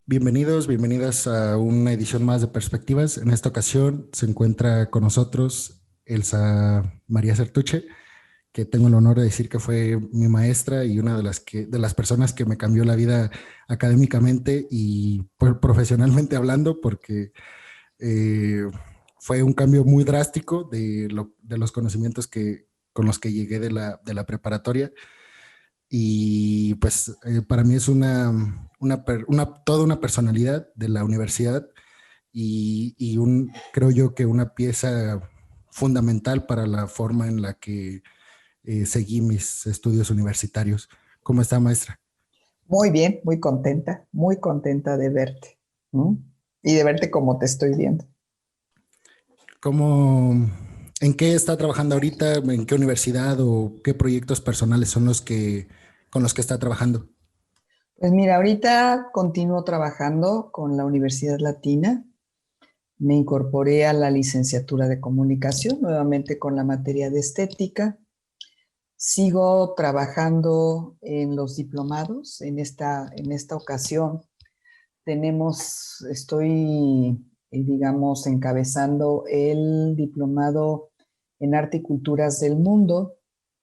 Bienvenidos, bienvenidas a una edición más de Perspectivas. En esta ocasión se encuentra con nosotros Elsa María Certuche, que tengo el honor de decir que fue mi maestra y una de las personas que me cambió la vida académicamente y profesionalmente hablando, porque eh, fue un cambio muy drástico de los conocimientos con los que llegué de la preparatoria. Y pues para mí es toda una personalidad de la universidad creo yo que una pieza fundamental para la forma en la que seguí mis estudios universitarios. ¿Cómo está, maestra? Muy bien, muy contenta de verte, ¿no? Y de verte como te estoy viendo. ¿Cómo, en qué está trabajando ahorita? ¿En qué universidad o qué proyectos personales son con los que está trabajando? Pues mira, ahorita continúo trabajando con la Universidad Latina. Me incorporé a la licenciatura de comunicación, nuevamente con la materia de estética. Sigo trabajando en los diplomados. En esta ocasión digamos, encabezando el diplomado en Arte y Culturas del Mundo,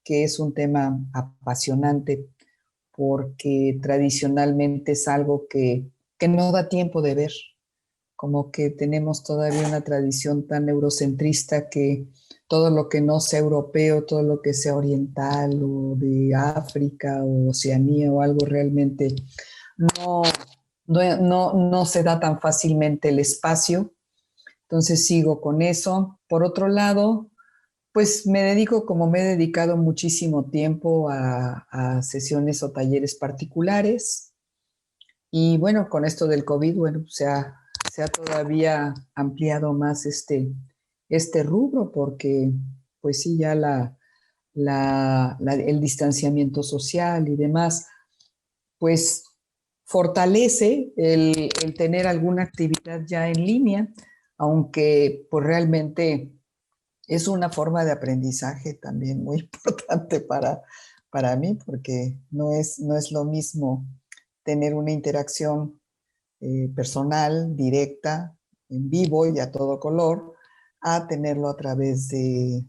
que es un tema apasionante porque tradicionalmente es algo que no da tiempo de ver, como que tenemos todavía una tradición tan eurocentrista que todo lo que no sea europeo, todo lo que sea oriental o de África o Oceanía o algo realmente no, no se da tan fácilmente el espacio. Entonces sigo con eso. Por otro lado, pues me dedico, como me he dedicado muchísimo tiempo a sesiones o talleres particulares. Y bueno, con esto del COVID, bueno, se ha todavía ampliado más este rubro porque pues sí, ya el distanciamiento social y demás, pues fortalece el tener alguna actividad ya en línea, aunque pues realmente es una forma de aprendizaje también muy importante para mí, porque no es lo mismo tener una interacción personal, directa, en vivo y a todo color, a tenerlo a través de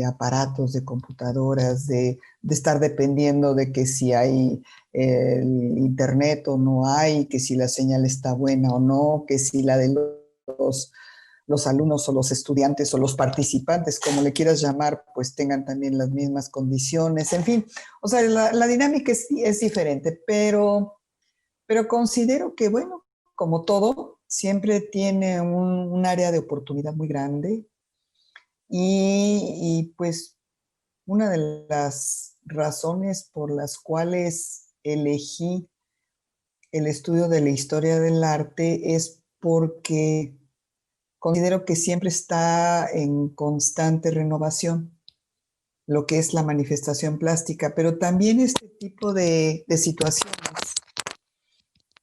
aparatos, de computadoras, de estar dependiendo de que si hay el internet o no hay, que si la señal está buena o no, que si la de los alumnos o los estudiantes o los participantes, como le quieras llamar, pues tengan también las mismas condiciones. En fin, o sea, la dinámica es diferente, pero considero que, bueno, como todo, siempre tiene un área de oportunidad muy grande pues una de las razones por las cuales elegí el estudio de la historia del arte es porque considero que siempre está en constante renovación lo que es la manifestación plástica, pero también este tipo de situaciones,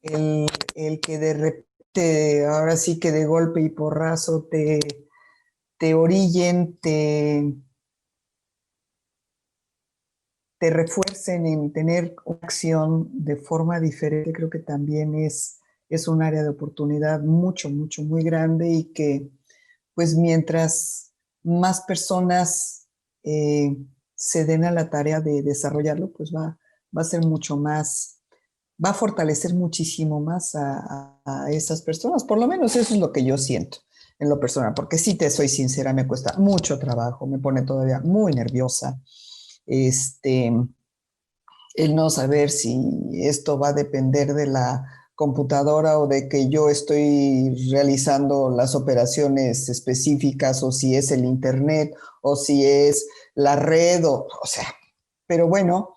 el que de repente, ahora sí que de golpe y porrazo te orillen, te refuercen en tener una acción de forma diferente, creo que también es un área de oportunidad muy grande y que pues mientras más personas eh, se den a la tarea de desarrollarlo, pues va a ser mucho más, va a fortalecer muchísimo más a esas personas. Por lo menos eso es lo que yo siento en lo personal, porque si te soy sincera, me cuesta mucho trabajo, me pone todavía muy nerviosa. Este, el no saber si esto va a depender de la computadora o de que yo estoy realizando las operaciones específicas o si es el internet o si es la red o sea, pero bueno,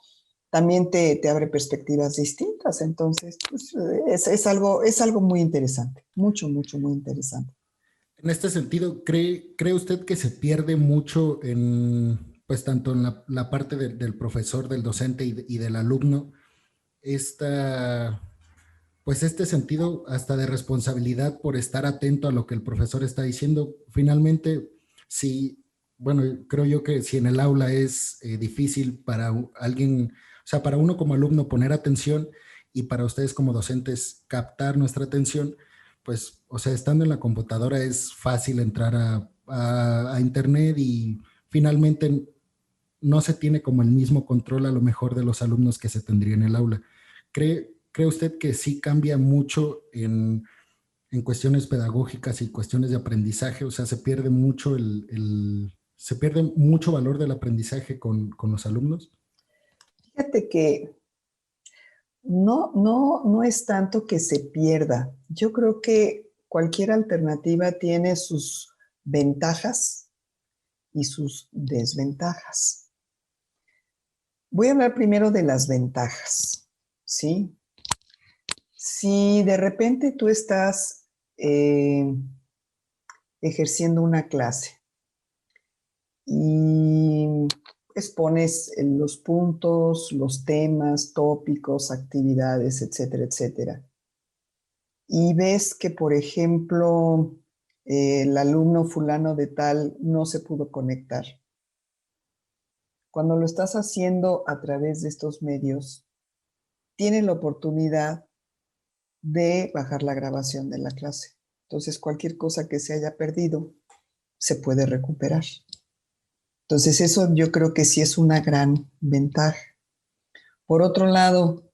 también te abre perspectivas distintas, entonces pues, es algo muy interesante, muy interesante. En este sentido, ¿cree usted que se pierde mucho pues tanto en la parte del profesor, del docente y del alumno, esta, pues este sentido hasta de responsabilidad por estar atento a lo que el profesor está diciendo? Finalmente, si, bueno, creo yo que si en el aula es difícil para alguien, o sea, para uno como alumno poner atención, y para ustedes como docentes captar nuestra atención, pues, o sea, estando en la computadora es fácil entrar a internet y finalmente no se tiene como el mismo control a lo mejor de los alumnos que se tendría en el aula. ¿Cree usted que sí cambia mucho en cuestiones pedagógicas y cuestiones de aprendizaje? O sea, se pierde mucho se pierde mucho valor del aprendizaje con los alumnos. Fíjate que no es tanto que se pierda. Yo creo que cualquier alternativa tiene sus ventajas y sus desventajas. Voy a hablar primero de las ventajas, ¿sí? Si de repente tú estás ejerciendo una clase y expones los puntos, los temas, tópicos, actividades, etcétera, etcétera, y ves que, por ejemplo, el alumno fulano de tal no se pudo conectar. Cuando lo estás haciendo a través de estos medios, tienes la oportunidad de bajar la grabación de la clase. Entonces, cualquier cosa que se haya perdido se puede recuperar. Entonces, eso yo creo que sí es una gran ventaja. Por otro lado,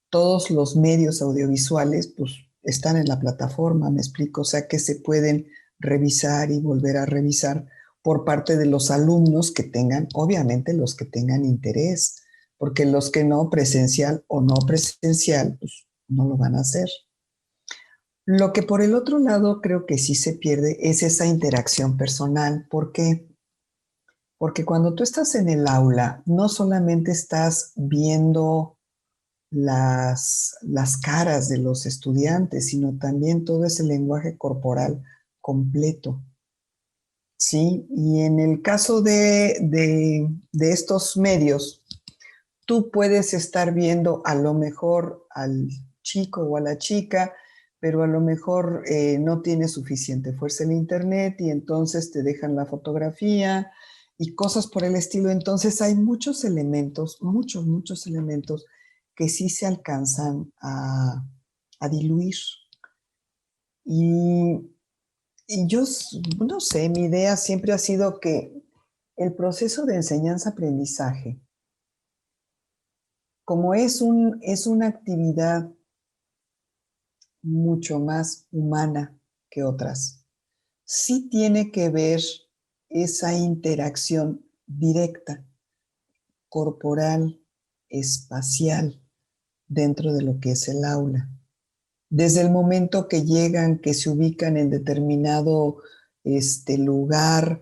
todos los medios audiovisuales pues están en la plataforma, me explico, o sea que se pueden revisar y volver a revisar por parte de los alumnos que tengan, obviamente los que tengan interés, porque los que no, presencial o no presencial, pues no lo van a hacer. Lo que por el otro lado creo que sí se pierde es esa interacción personal. ¿Por qué? Porque cuando tú estás en el aula, no solamente estás viendo las caras de los estudiantes, sino también todo ese lenguaje corporal completo. ¿Sí? Y en el caso de estos medios, tú puedes estar viendo a lo mejor al chico o a la chica, pero a lo mejor no tiene suficiente fuerza el internet y entonces te dejan la fotografía y cosas por el estilo. Entonces hay muchos elementos, muchos elementos que sí se alcanzan a diluir. Y, y yo no sé, mi idea siempre ha sido que el proceso de enseñanza-aprendizaje, como es una actividad mucho más humana que otras, sí tiene que ver esa interacción directa, corporal, espacial, dentro de lo que es el aula. Desde el momento que llegan, que se ubican en determinado lugar,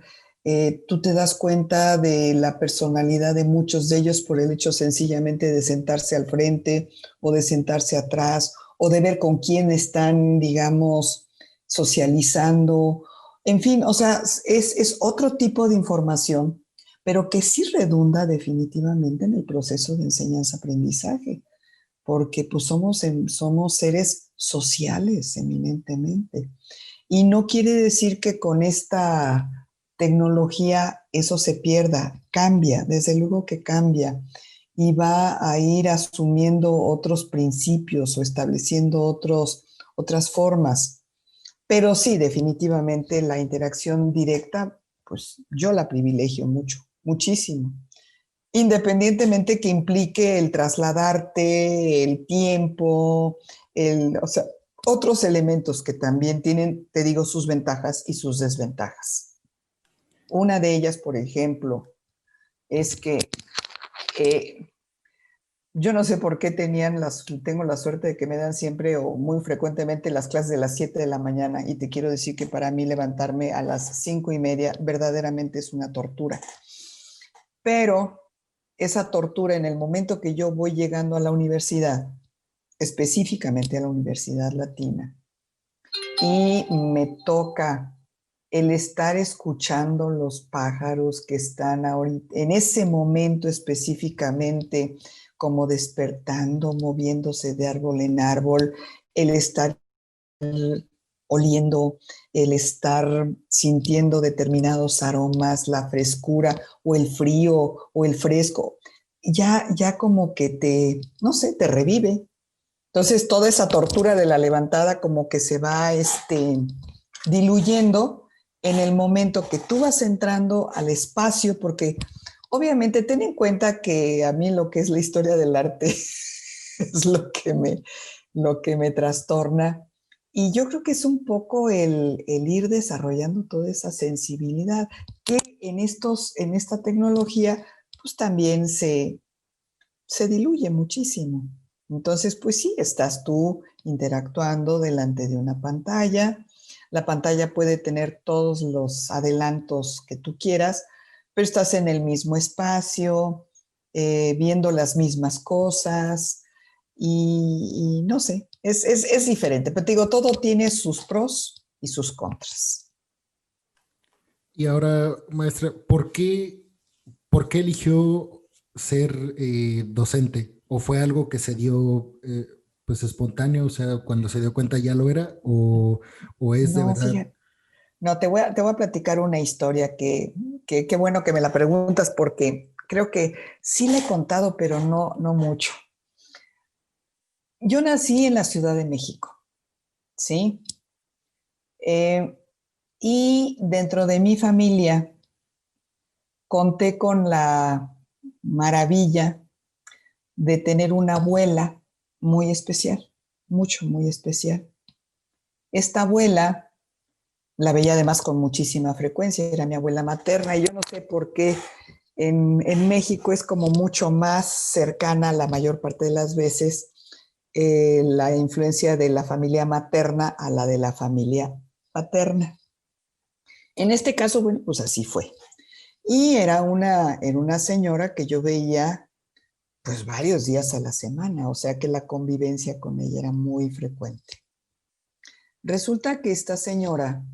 tú te das cuenta de la personalidad de muchos de ellos por el hecho sencillamente de sentarse al frente o de sentarse atrás o de ver con quién están, digamos, socializando. En fin, o sea, es otro tipo de información, pero que sí redunda definitivamente en el proceso de enseñanza-aprendizaje, porque pues somos seres sociales eminentemente. Y no quiere decir que con esta tecnología eso se pierda, cambia, desde luego que cambia y va a ir asumiendo otros principios o estableciendo otras formas. Pero sí, definitivamente la interacción directa, pues yo la privilegio mucho, muchísimo. Independientemente que implique el trasladarte, el tiempo, o sea, otros elementos que también tienen, te digo, sus ventajas y sus desventajas. Una de ellas, por ejemplo, es que yo no sé por qué tengo la suerte de que me dan siempre o muy frecuentemente las clases de las 7 de la mañana y te quiero decir que para mí levantarme a las 5:30 verdaderamente es una tortura. Pero esa tortura en el momento que yo voy llegando a la universidad, específicamente a la Universidad Latina, y me toca el estar escuchando los pájaros que están ahorita, en ese momento específicamente, como despertando, moviéndose de árbol en árbol, el estar oliendo, el estar sintiendo determinados aromas, la frescura o el frío o el fresco, ya como que no sé, te revive. Entonces, toda esa tortura de la levantada como que se va diluyendo en el momento que tú vas entrando al espacio, porque obviamente ten en cuenta que a mí lo que es la historia del arte es lo que me trastorna. Y yo creo que es un poco el ir desarrollando toda esa sensibilidad que en esta tecnología pues también se diluye muchísimo. Entonces, pues sí, estás tú interactuando delante de una pantalla. La pantalla puede tener todos los adelantos que tú quieras, pero estás en el mismo espacio, viendo las mismas cosas y no sé, es diferente. Pero te digo, todo tiene sus pros y sus contras. Y ahora, maestra, por qué eligió ser docente? ¿O fue algo que se dio pues espontáneo? O sea, cuando se dio cuenta ya lo era, o es de No, verdad. fíjate. No, te voy a platicar una historia que qué bueno que me la preguntas porque creo que sí la he contado, pero no mucho. Yo nací en la Ciudad de México, ¿sí? Eh, y dentro de mi familia conté con la maravilla de tener una abuela muy especial, muy especial. Esta abuela la veía además con muchísima frecuencia, era mi abuela materna y yo no sé por qué México es como mucho más cercana la mayor parte de las veces la influencia de la familia materna a la de la familia paterna. En este caso, bueno, pues así fue. Y era una señora que yo veía pues varios días a la semana, o sea que la convivencia con ella era muy frecuente. Resulta que esta señora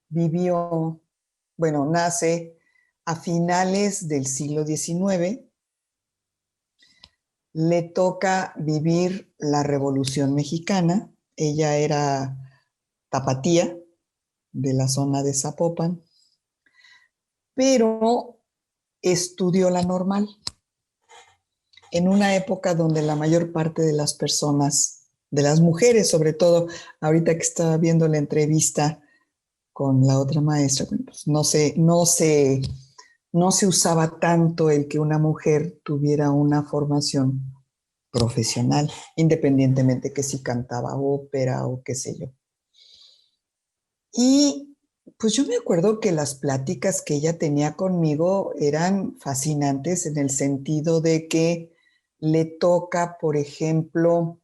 vivió, bueno, nace a finales del siglo XIX, le toca vivir la Revolución Mexicana, ella era tapatía de la zona de Zapopan, pero estudió la normal en una época donde la mayor parte de las personas, de las mujeres sobre todo, ahorita que estaba viendo la entrevista con la otra maestra, pues no se usaba tanto el que una mujer tuviera una formación profesional, independientemente que si cantaba ópera o qué sé yo. Y pues yo me acuerdo que las pláticas que ella tenía conmigo eran fascinantes en el sentido de que le toca, por ejemplo,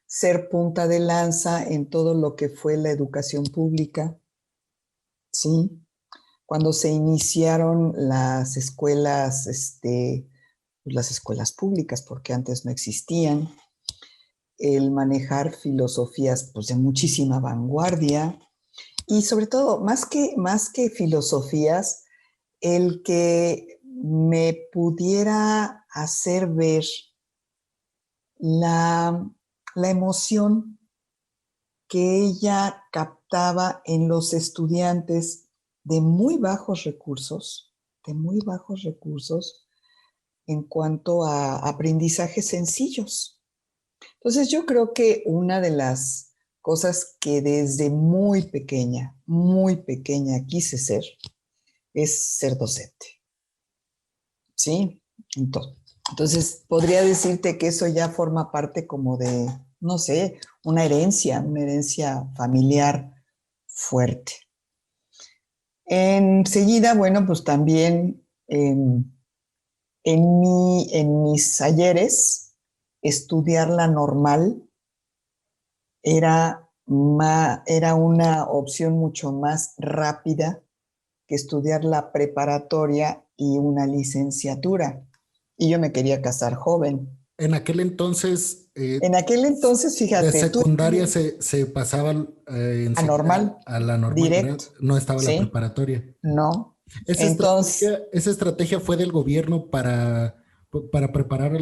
ser punta de lanza en todo lo que fue la educación pública, ¿sí? Cuando se iniciaron las escuelas públicas, porque antes no existían, el manejar filosofías pues, de muchísima vanguardia y sobre todo, más que filosofías, el que me pudiera hacer ver la, la emoción que ella captaba en los estudiantes de muy bajos recursos, en cuanto a aprendizajes sencillos. Entonces yo creo que una de las cosas que desde muy pequeña quise ser, es ser docente. ¿Sí? Entonces podría decirte que eso ya forma parte como de, no sé, una herencia familiar fuerte. Enseguida, bueno, pues también en mis ayeres, estudiar la normal era una opción mucho más rápida que estudiar la preparatoria y una licenciatura. Y yo me quería casar joven. En aquel entonces, En aquel entonces, de fíjate, tú secundaria se pasaba enseguida anormal, a la normal, ¿verdad? directo, No estaba la ¿sí? preparatoria. No. Entonces, Esa estrategia fue del gobierno para preparar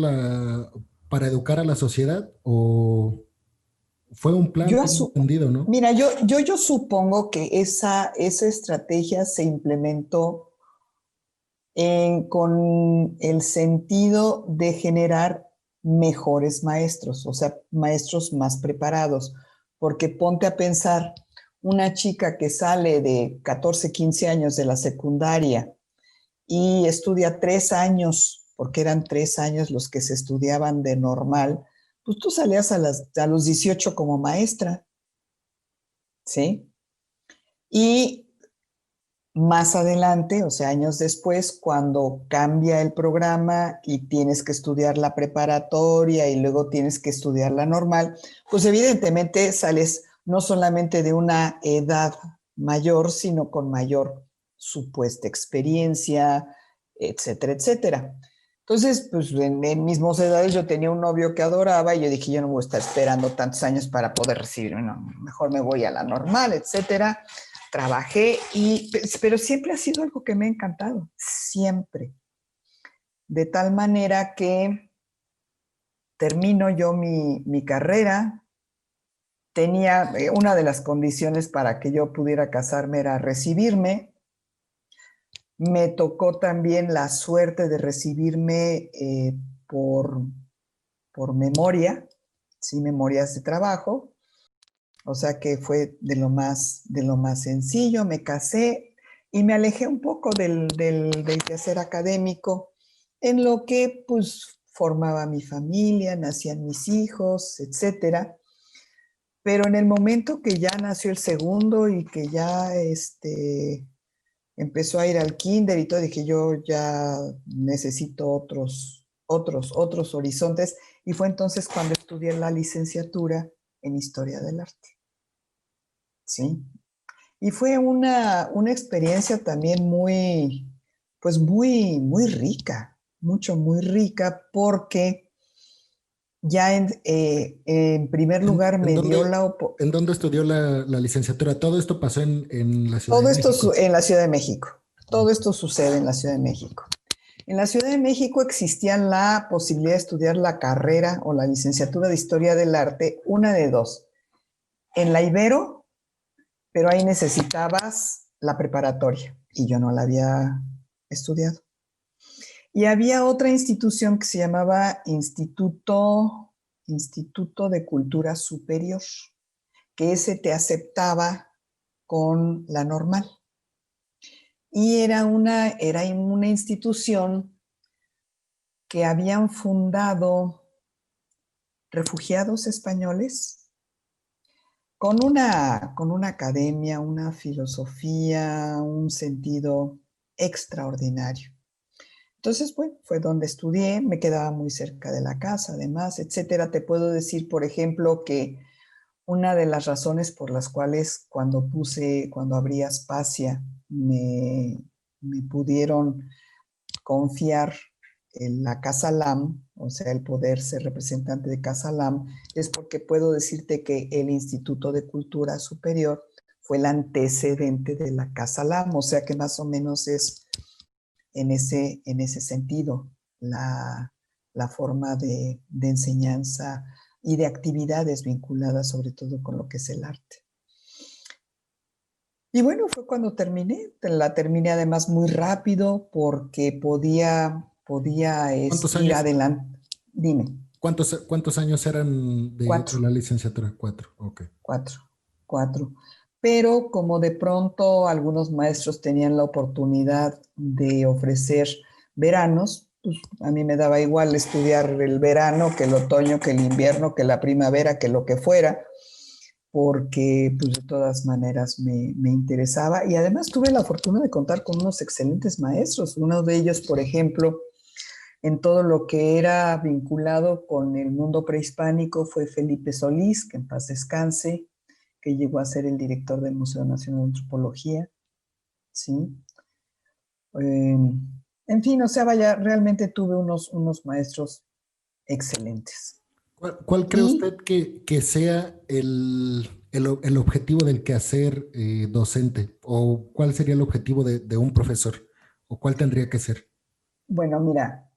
para educar a la sociedad, o fue un plan, yo tengo entendido, ¿no? mira, yo supongo que esa estrategia se implementó con el sentido de generar mejores maestros, o sea, maestros más preparados, porque ponte a pensar, una chica que sale de 14, 15 años de la secundaria y estudia 3 años, porque eran 3 años los que se estudiaban de normal, pues tú salías a los 18 como maestra, ¿sí? Y más adelante, o sea, años después, cuando cambia el programa y tienes que estudiar la preparatoria y luego tienes que estudiar la normal, pues evidentemente sales no solamente de una edad mayor, sino con mayor supuesta experiencia, etcétera, etcétera. Entonces, pues en mis mocedades yo tenía un novio que adoraba y yo dije, yo no voy a estar esperando tantos años para poder recibirme, no, mejor me voy a la normal, etcétera. Trabajé, pero siempre ha sido algo que me ha encantado, siempre. De tal manera que termino yo mi carrera, tenía una de las condiciones para que yo pudiera casarme era recibirme. Me tocó también la suerte de recibirme por, por memoria, sí, memorias de trabajo. O sea que fue de lo más sencillo, me casé y me alejé un poco del quehacer académico, en lo que pues formaba mi familia, nacían mis hijos, etcétera. Pero en el momento que ya nació el segundo y que ya empezó a ir al kinder y todo, dije yo ya necesito otros horizontes. Y fue entonces cuando estudié la licenciatura en Historia del Arte. ¿Sí? Y fue una experiencia también muy, pues muy rica, muy rica, porque ya en primer lugar En me dio dónde, en dónde estudió la licenciatura? Todo esto pasó en la Ciudad de todo esto México. en la Ciudad de México, todo Ok. esto sucede en la Ciudad de México. En la Ciudad de México existía la posibilidad de estudiar la carrera o la licenciatura de Historia del Arte, una de dos, en la Ibero, pero ahí necesitabas la preparatoria y yo no la había estudiado. Y había otra institución que se llamaba Instituto de Cultura Superior, que ese te aceptaba con la normal. Y era una institución que habían fundado refugiados españoles con una academia, una filosofía, un sentido extraordinario. Entonces, bueno, fue donde estudié, me quedaba muy cerca de la casa, además, etcétera. Te puedo decir, por ejemplo, que una de las razones por las cuales cuando abrí Aspasia, me pudieron confiar en la Casa LAM, o sea, el poder ser representante de Casa LAM, es porque puedo decirte que el Instituto de Cultura Superior fue el antecedente de la Casa LAM, o sea que más o menos es en ese sentido la forma de enseñanza y de actividades vinculadas sobre todo con lo que es el arte. Y bueno, fue cuando terminé. La terminé además muy rápido porque podía ¿Cuántos ir años, adelante. Dime, cuántos años eran de 4, la licenciatura? Cuatro, ok. 4, 4. Pero como de pronto algunos maestros tenían la oportunidad de ofrecer veranos, pues a mí me daba igual estudiar el verano que el otoño, que el invierno, que la primavera, que lo que fuera, porque pues de todas maneras me interesaba y además tuve la fortuna de contar con unos excelentes maestros. Uno de ellos, por ejemplo, en todo lo que era vinculado con el mundo prehispánico fue Felipe Solís, que en paz descanse, que llegó a ser el director del Museo Nacional de Antropología, ¿sí? Eh, en fin, o sea, vaya, realmente tuve unos maestros excelentes. ¿Cuál cree Y usted que sea el objetivo del quehacer docente? ¿O cuál sería el objetivo de un profesor? ¿O cuál tendría que ser? bueno, mira,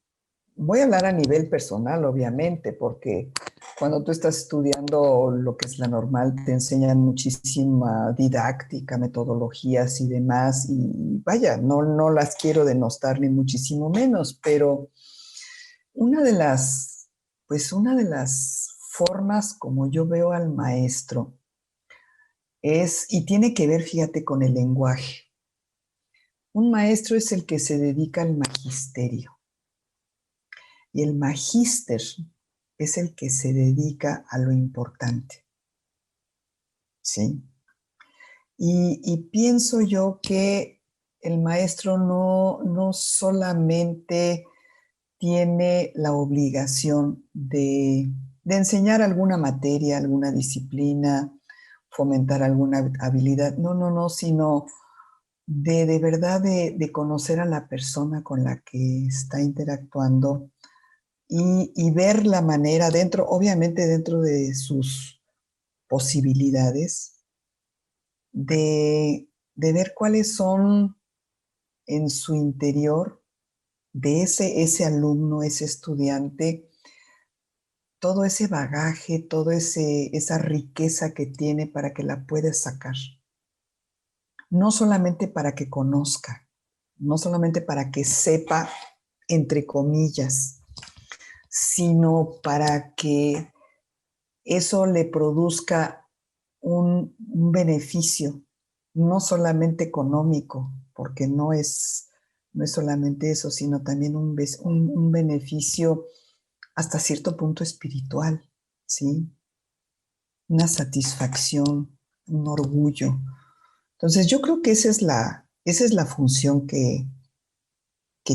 voy a hablar a nivel personal, obviamente, porque cuando tú estás estudiando lo que es la normal, te enseñan muchísima didáctica, metodologías y demás, y vaya, no las quiero denostar ni muchísimo menos, pero una de las Pues una de las formas como yo veo al maestro y tiene que ver, fíjate, con el lenguaje. Un maestro es el que se dedica al magisterio y el magíster es el que se dedica a lo importante, ¿sí? Y pienso yo que el maestro no solamente tiene la obligación de enseñar alguna materia, alguna disciplina, fomentar alguna habilidad, no, sino de verdad de conocer a la persona con la que está interactuando y ver la manera obviamente dentro de sus posibilidades, de ver cuáles son en su interior de ese alumno, ese estudiante, todo ese bagaje, esa riqueza que tiene para que la pueda sacar. No solamente para que conozca, no solamente para que sepa, entre comillas, sino para que eso le produzca un beneficio, no solamente económico, porque no es solamente eso, sino también un beneficio hasta cierto punto espiritual, ¿sí? Una satisfacción, un orgullo. Entonces yo creo que esa es la función que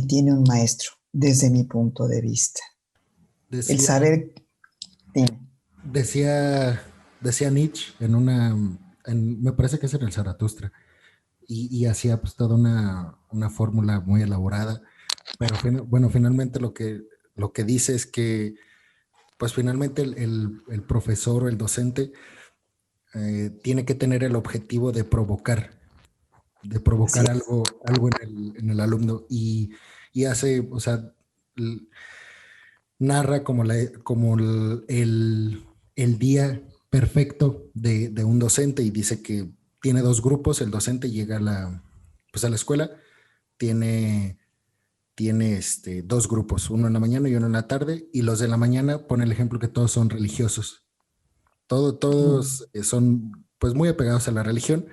tiene un maestro, desde mi punto de vista. El Decía, saber, dime. decía, decía Nietzsche me parece que es en el Zaratustra, y hacía pues toda una fórmula muy elaborada, pero bueno, finalmente lo que dice es que pues finalmente el profesor o el docente tiene que tener el objetivo de Así provocar es. algo en el alumno y hace, o sea, narra como el día perfecto de un docente y dice que tiene dos grupos. El docente llega pues a la escuela, tiene, tiene dos grupos, uno en la mañana y uno en la tarde, y los de la mañana pone el ejemplo que todos son religiosos. Mm. Todos son pues muy apegados a la religión,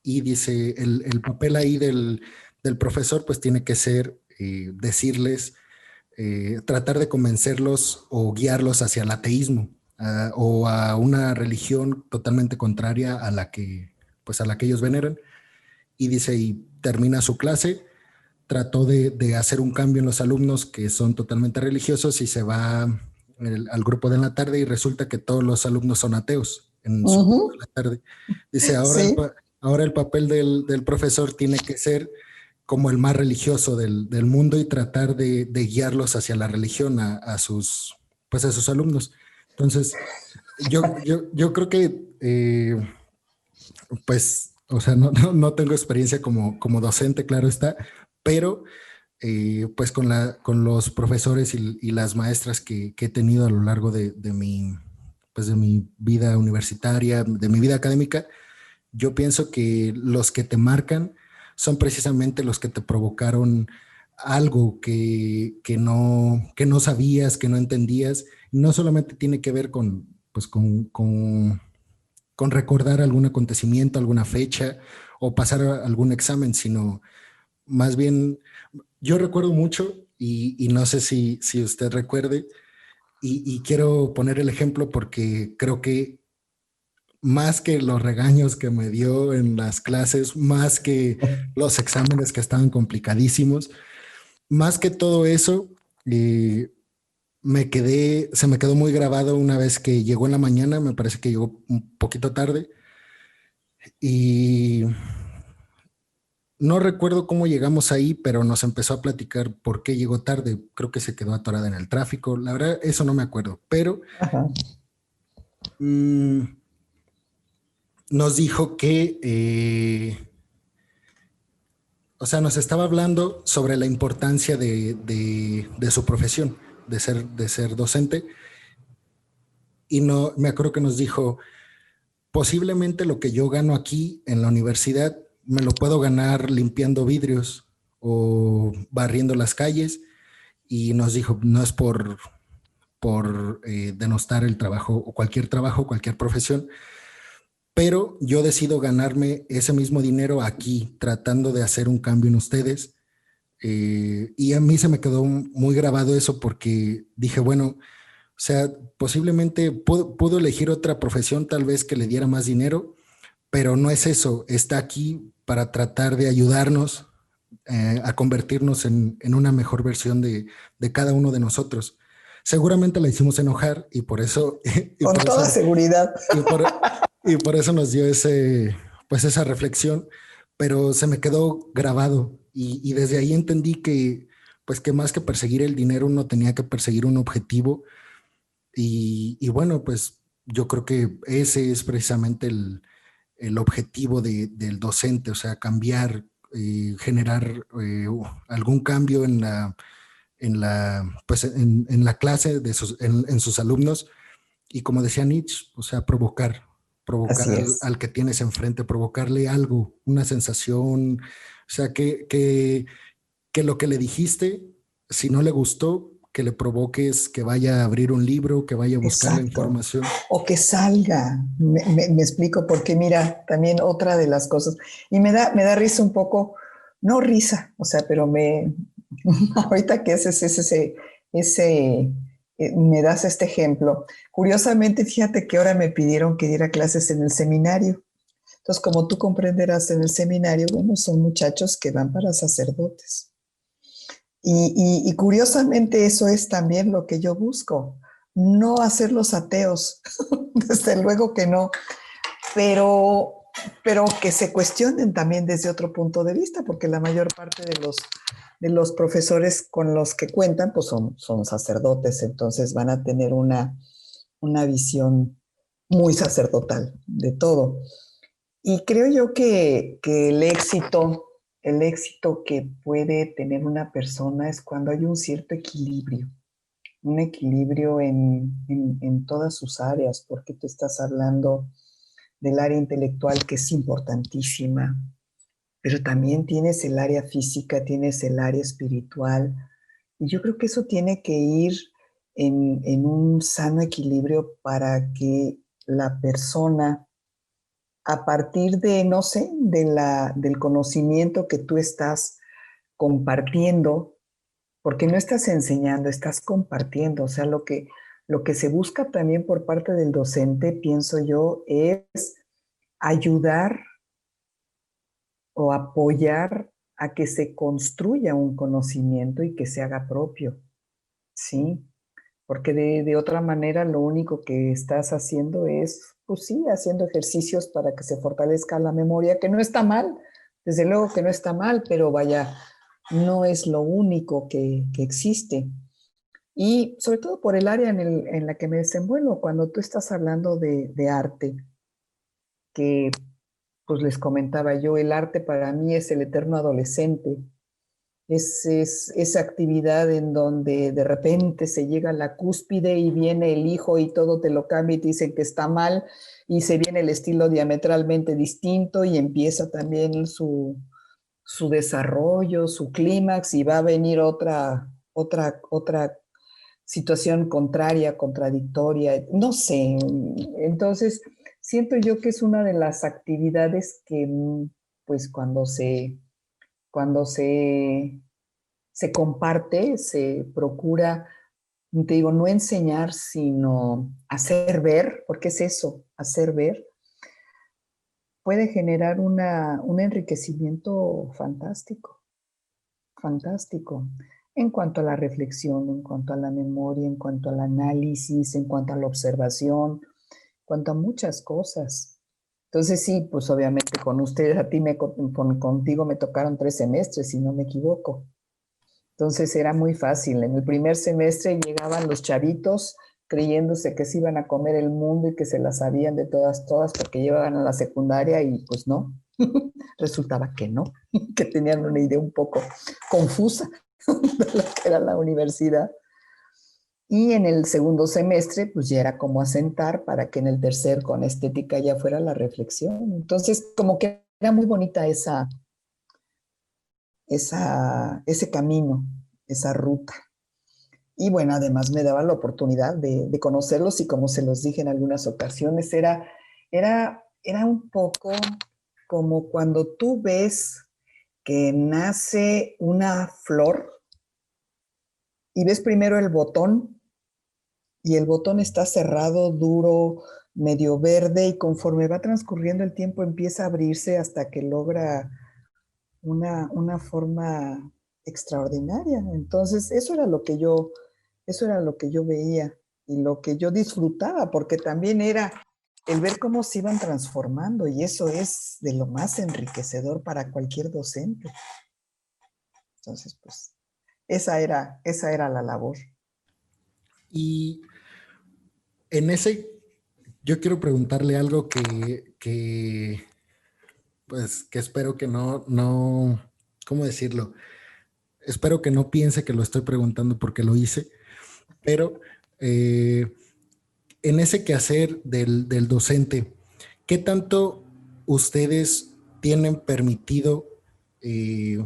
y dice el papel ahí del profesor pues tiene que ser decirles, tratar de convencerlos o guiarlos hacia el ateísmo, o a una religión totalmente contraria pues a la que ellos veneran. Y dice, y termina su clase, trató de hacer un cambio en los alumnos que son totalmente religiosos, y se va al grupo de la tarde y resulta que todos los alumnos son ateos en su grupo de Ujú. la tarde. Dice, ahora Sí, ahora el papel del profesor tiene que ser como el más religioso del mundo y tratar de guiarlos hacia la religión pues a sus alumnos. Entonces, yo creo que, pues, o sea, no tengo experiencia como docente, claro está, pero pues con los profesores y las maestras que he tenido a lo largo pues de mi vida universitaria, de mi vida académica, yo pienso que los que te marcan son precisamente los que te provocaron algo que no sabías, que no entendías. No solamente tiene que ver pues con recordar algún acontecimiento, alguna fecha o pasar algún examen, sino más bien, yo recuerdo mucho, y no sé si usted recuerde, y quiero poner el ejemplo porque creo que más que los regaños que me dio en las clases, más que los exámenes que estaban complicadísimos, más que todo eso, eh, se me quedó muy grabado una vez que llegó en la mañana. Me parece que llegó un poquito tarde, y no recuerdo cómo llegamos ahí, pero nos empezó a platicar por qué llegó tarde. Creo que se quedó atorada en el tráfico. La verdad, eso no me acuerdo, pero ajá. mm, nos dijo que, o sea, nos estaba hablando sobre la importancia de su profesión, de ser docente, y no, me acuerdo que nos dijo, posiblemente lo que yo gano aquí en la universidad me lo puedo ganar limpiando vidrios o barriendo las calles, y nos dijo, no es por denostar el trabajo o cualquier profesión, pero yo decido ganarme ese mismo dinero aquí, tratando de hacer un cambio en ustedes. Y a mí se me quedó muy grabado eso porque dije, bueno, o sea, posiblemente puedo elegir otra profesión tal vez que le diera más dinero, pero no es eso, está aquí para tratar de ayudarnos a convertirnos en una mejor versión de cada uno de nosotros. Seguramente la hicimos enojar y por eso, y Con por toda eso, seguridad. y por, y por eso nos dio pues esa reflexión, pero se me quedó grabado y desde ahí entendí que, pues que más que perseguir el dinero, uno tenía que perseguir un objetivo y bueno, pues yo creo que ese es precisamente el objetivo del docente, o sea, cambiar, generar algún cambio pues en la clase en sus alumnos y como decía Nietzsche, o sea, provocar Así es. al que tienes enfrente, provocarle algo, una sensación, o sea, que lo que le dijiste, si no le gustó, que le provoques que vaya a abrir un libro, que vaya a buscar la Exacto. información. O que salga. Me explico porque mira, también otra de las cosas, y me da risa un poco, no risa, o sea, pero ahorita que haces me das este ejemplo. Curiosamente, fíjate que ahora me pidieron que diera clases en el seminario. Entonces, como tú comprenderás, en el seminario, bueno, son muchachos que van para sacerdotes. Y curiosamente eso es también lo que yo busco, no hacerlos ateos, desde luego que no, pero, pero que se cuestionen también desde otro punto de vista, porque la mayor parte de los profesores con los que cuentan pues son sacerdotes, entonces van a tener una visión muy sacerdotal de todo. Y creo yo que el éxito que puede tener una persona es cuando hay un equilibrio en todas sus áreas, porque tú estás hablando del área intelectual que es importantísima, pero también tienes el área física, tienes el área espiritual, y yo creo que eso tiene que ir en un sano equilibrio para que la persona a partir de, no sé, del conocimiento que tú estás compartiendo, porque no estás enseñando, estás compartiendo. O sea, lo que se busca también por parte del docente, pienso yo, es ayudar o apoyar a que se construya un conocimiento y que se haga propio, ¿sí? Porque de otra manera lo único que estás haciendo es, pues sí, haciendo ejercicios para que se fortalezca la memoria, que no está mal, desde luego que no está mal, pero vaya, no es lo único que existe. Y sobre todo por el área en la que me desenvuelvo, cuando tú estás hablando de arte, que pues les comentaba yo, el arte para mí es el eterno adolescente, es esa actividad en donde de repente se llega a la cúspide y viene el hijo y todo te lo cambia y te dicen que está mal y se viene el estilo diametralmente distinto y empieza también su desarrollo, su clímax y va a venir otra situación contraria, contradictoria, no sé. Entonces, siento yo que es una de las actividades que, pues, cuando se comparte, se procura, te digo, no enseñar, sino hacer ver, porque es eso, hacer ver, puede generar un enriquecimiento fantástico, fantástico, en cuanto a la reflexión, en cuanto a la memoria, en cuanto al análisis, en cuanto a la observación, en cuanto a muchas cosas. Entonces sí, pues obviamente con ustedes, contigo me tocaron 3 semestres, si no me equivoco. Entonces era muy fácil. En el primer semestre llegaban los chavitos creyéndose que se iban a comer el mundo y que se las sabían de todas, porque llevaban a la secundaria y pues no. Resultaba que no, que tenían una idea un poco confusa de lo que era la universidad. Y en el segundo semestre, pues ya era como asentar para que en el tercer con estética ya fuera la reflexión. Entonces, como que era muy bonita ese camino, esa ruta. Y bueno, además me daba la oportunidad de conocerlos y como se los dije en algunas ocasiones, era un poco como cuando tú ves que nace una flor y ves primero el botón y el botón está cerrado, duro, medio verde y conforme va transcurriendo el tiempo empieza a abrirse hasta que logra una forma extraordinaria. Entonces, eso era lo que yo veía y lo que yo disfrutaba, porque también era el ver cómo se iban transformando y eso es de lo más enriquecedor para cualquier docente. Entonces, pues, esa era la labor. Y en ese, yo quiero preguntarle algo pues, que espero que no, ¿cómo decirlo? Espero que no piense que lo estoy preguntando porque lo hice, pero eh, en ese quehacer del docente, ¿qué tanto ustedes tienen permitido eh,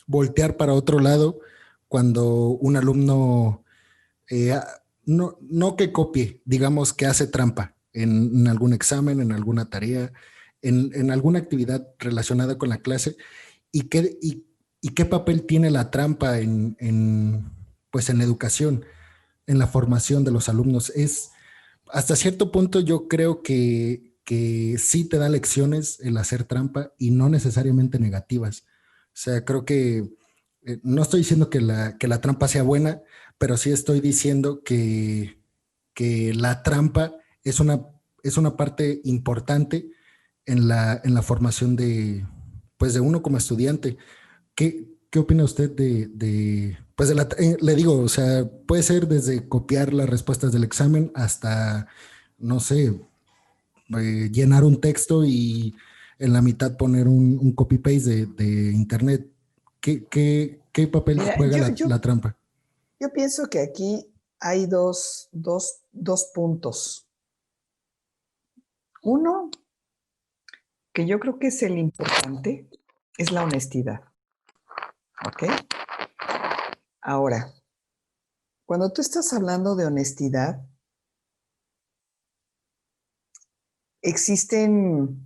voltear para otro lado cuando un alumno, eh, no que copie, digamos que hace trampa en algún examen, en alguna tarea, en alguna actividad relacionada con la clase? ¿Y qué papel tiene la trampa pues en la educación, en la formación de los alumnos? Hasta cierto punto yo creo que sí te da lecciones el hacer trampa y no necesariamente negativas. O sea, creo que no estoy diciendo que la trampa sea buena, pero sí estoy diciendo que la trampa es una parte importante en la formación pues de uno como estudiante. ¿Qué opina usted pues le digo, o sea, puede ser desde copiar las respuestas del examen hasta, no sé, llenar un texto y en la mitad poner un copy-paste de internet? ¿Qué papel Mira, juega la trampa? yo pienso que aquí hay dos puntos. Uno, que yo creo que es el importante, es la honestidad. ¿Ok? Ahora, cuando tú estás hablando de honestidad, existen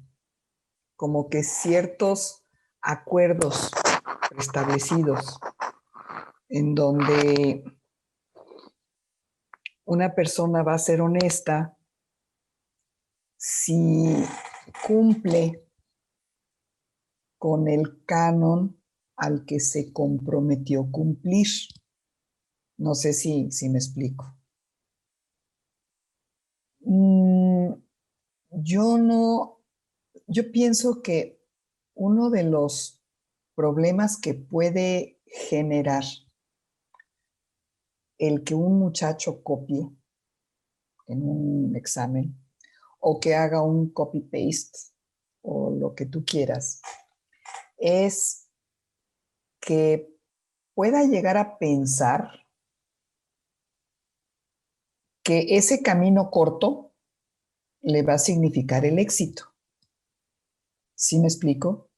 como que ciertos acuerdos establecidos en donde una persona va a ser honesta si cumple con el canon al que se comprometió cumplir. No sé si me explico. Yo no, yo pienso que uno de los problemas que puede generar el que un muchacho copie en un examen o que haga un copy-paste o lo que tú quieras, es que pueda llegar a pensar que ese camino corto le va a significar el éxito. ¿Sí me explico?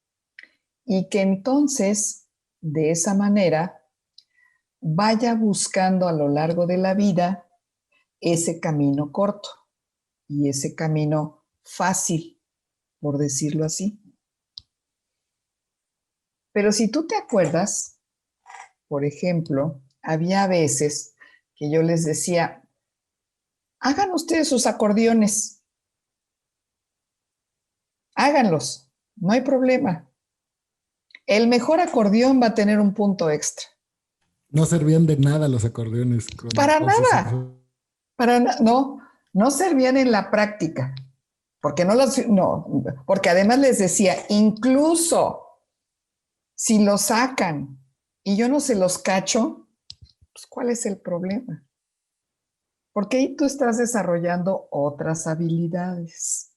Y que entonces, de esa manera, vaya buscando a lo largo de la vida ese camino corto y ese camino fácil, por decirlo así. Pero si tú te acuerdas, por ejemplo, había veces que yo les decía, hagan ustedes sus acordeones, háganlos, no hay problema. El mejor acordeón va a tener un punto extra. No servían de nada los acordeones Para con sus nada, no, no servían en la práctica, porque no, porque además les decía, incluso si lo sacan y yo no se los cacho, pues ¿cuál es el problema? Porque ahí tú estás desarrollando otras habilidades,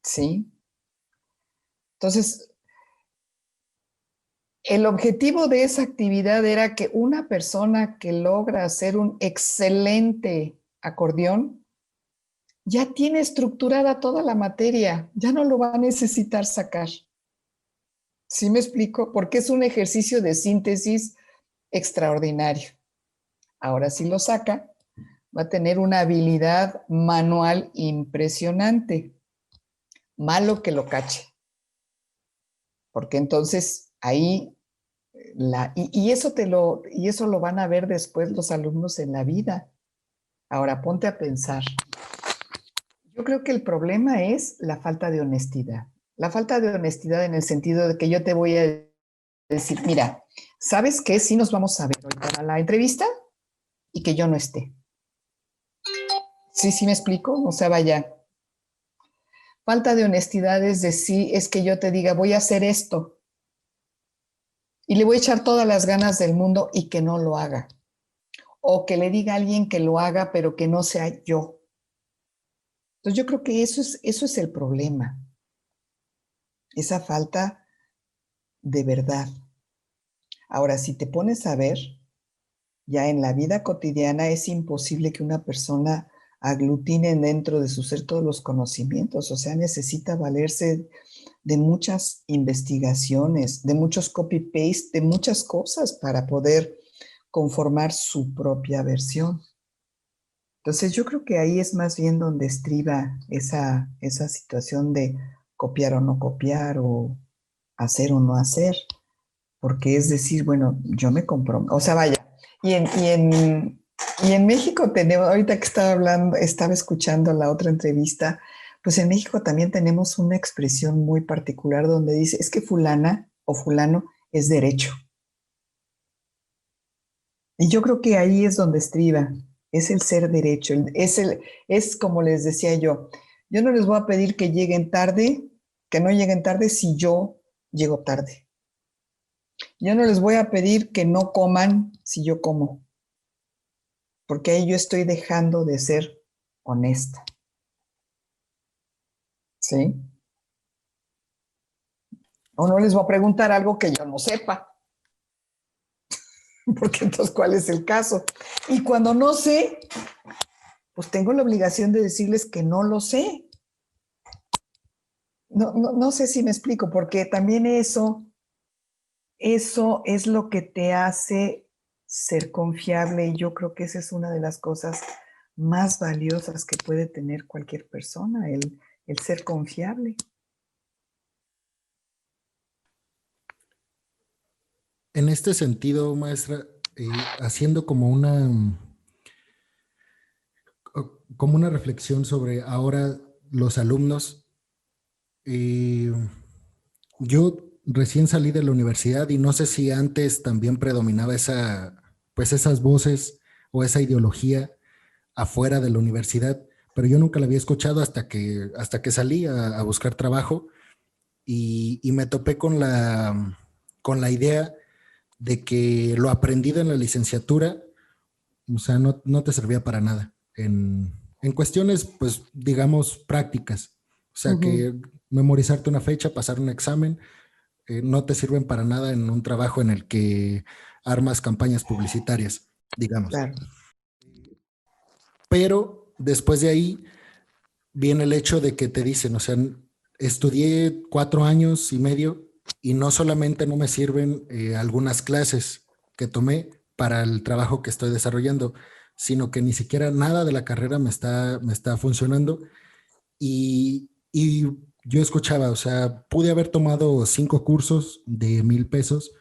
¿sí? Entonces, el objetivo de esa actividad era que una persona que logra hacer un excelente acordeón ya tiene estructurada toda la materia, ya no lo va a necesitar sacar. ¿Sí me explico? Porque es un ejercicio de síntesis extraordinario. Ahora si lo saca, va a tener una habilidad manual impresionante. Malo que lo cache, porque entonces ahí y eso lo van a ver después los alumnos en la vida. Ahora ponte a pensar. Yo creo que el problema es la falta de honestidad. La falta de honestidad en el sentido de que yo te voy a decir, mira, ¿sabes qué? Sí nos vamos a ver hoy para la entrevista y que yo no esté. Sí, me explico. O sea, vaya. Falta de honestidad es decir, es que yo te diga, voy a hacer esto y le voy a echar todas las ganas del mundo y que no lo haga. O que le diga a alguien que lo haga, pero que no sea yo. Entonces yo creo que eso es el problema. Esa falta de verdad. Ahora, si te pones a ver, ya en la vida cotidiana es imposible que una persona aglutine dentro de su ser todos los conocimientos, o sea, necesita valerse de muchas investigaciones, de muchos copy-paste, de muchas cosas para poder conformar su propia versión. Entonces yo creo que ahí es más bien donde estriba esa situación de copiar o no copiar o hacer o no hacer, porque es decir, bueno, yo me comprometo, o sea, vaya, y en México tenemos, ahorita que estaba escuchando la otra entrevista, pues en México también tenemos una expresión muy particular donde dice, es que fulana o fulano es derecho. Y yo creo que ahí es donde estriba, es el ser derecho, es como les decía yo no les voy a pedir que lleguen tarde, que no lleguen tarde si yo llego tarde. Yo no les voy a pedir que no coman si yo como, porque ahí yo estoy dejando de ser honesta. ¿Sí? O no les voy a preguntar algo que yo no sepa, porque entonces, ¿cuál es el caso? Y cuando no sé, pues tengo la obligación de decirles que no lo sé. No sé si me explico, porque también eso es lo que te hace ser confiable y yo creo que esa es una de las cosas más valiosas que puede tener cualquier persona, el ser confiable. En este sentido, maestra, haciendo como una reflexión sobre ahora los alumnos, eh, yo recién salí de la universidad y no sé si antes también predominaba pues esas voces o esa ideología afuera de la universidad, pero yo nunca la había escuchado hasta que salí a buscar trabajo y me topé con la idea de que lo aprendido en la licenciatura, o sea, no te servía para nada en cuestiones, pues, digamos, prácticas. O sea, que memorizarte una fecha, pasar un examen, no te sirven para nada en un trabajo en el que armas campañas publicitarias, digamos. Claro. Pero después de ahí viene el hecho de que te dicen, o sea, estudié 4 años y medio y no solamente no me sirven algunas clases que tomé para el trabajo que estoy desarrollando, sino que ni siquiera nada de la carrera me está funcionando. Y yo escuchaba, o sea, pude haber tomado 5 cursos de 1,000 pesos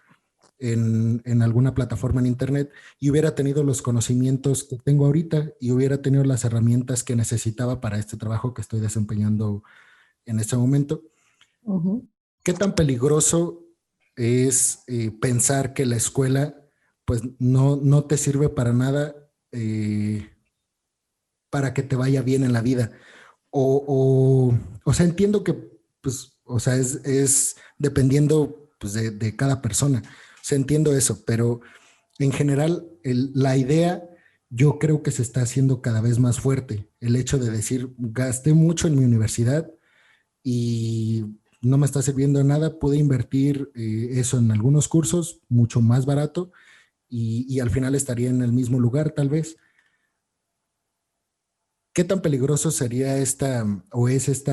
en alguna plataforma en internet y hubiera tenido los conocimientos que tengo ahorita y hubiera tenido las herramientas que necesitaba para este trabajo que estoy desempeñando en este momento. ¿Qué tan peligroso es pensar que la escuela pues no te sirve para nada para que te vaya bien en la vida? O sea, entiendo que, pues, o sea, es dependiendo pues, de cada persona. O sea, entiendo eso, pero en general, la idea yo creo que se está haciendo cada vez más fuerte. El hecho de decir, gasté mucho en mi universidad y no me está sirviendo de nada, pude invertir eso en algunos cursos mucho más barato y al final estaría en el mismo lugar tal vez. ¿Qué tan peligroso sería o es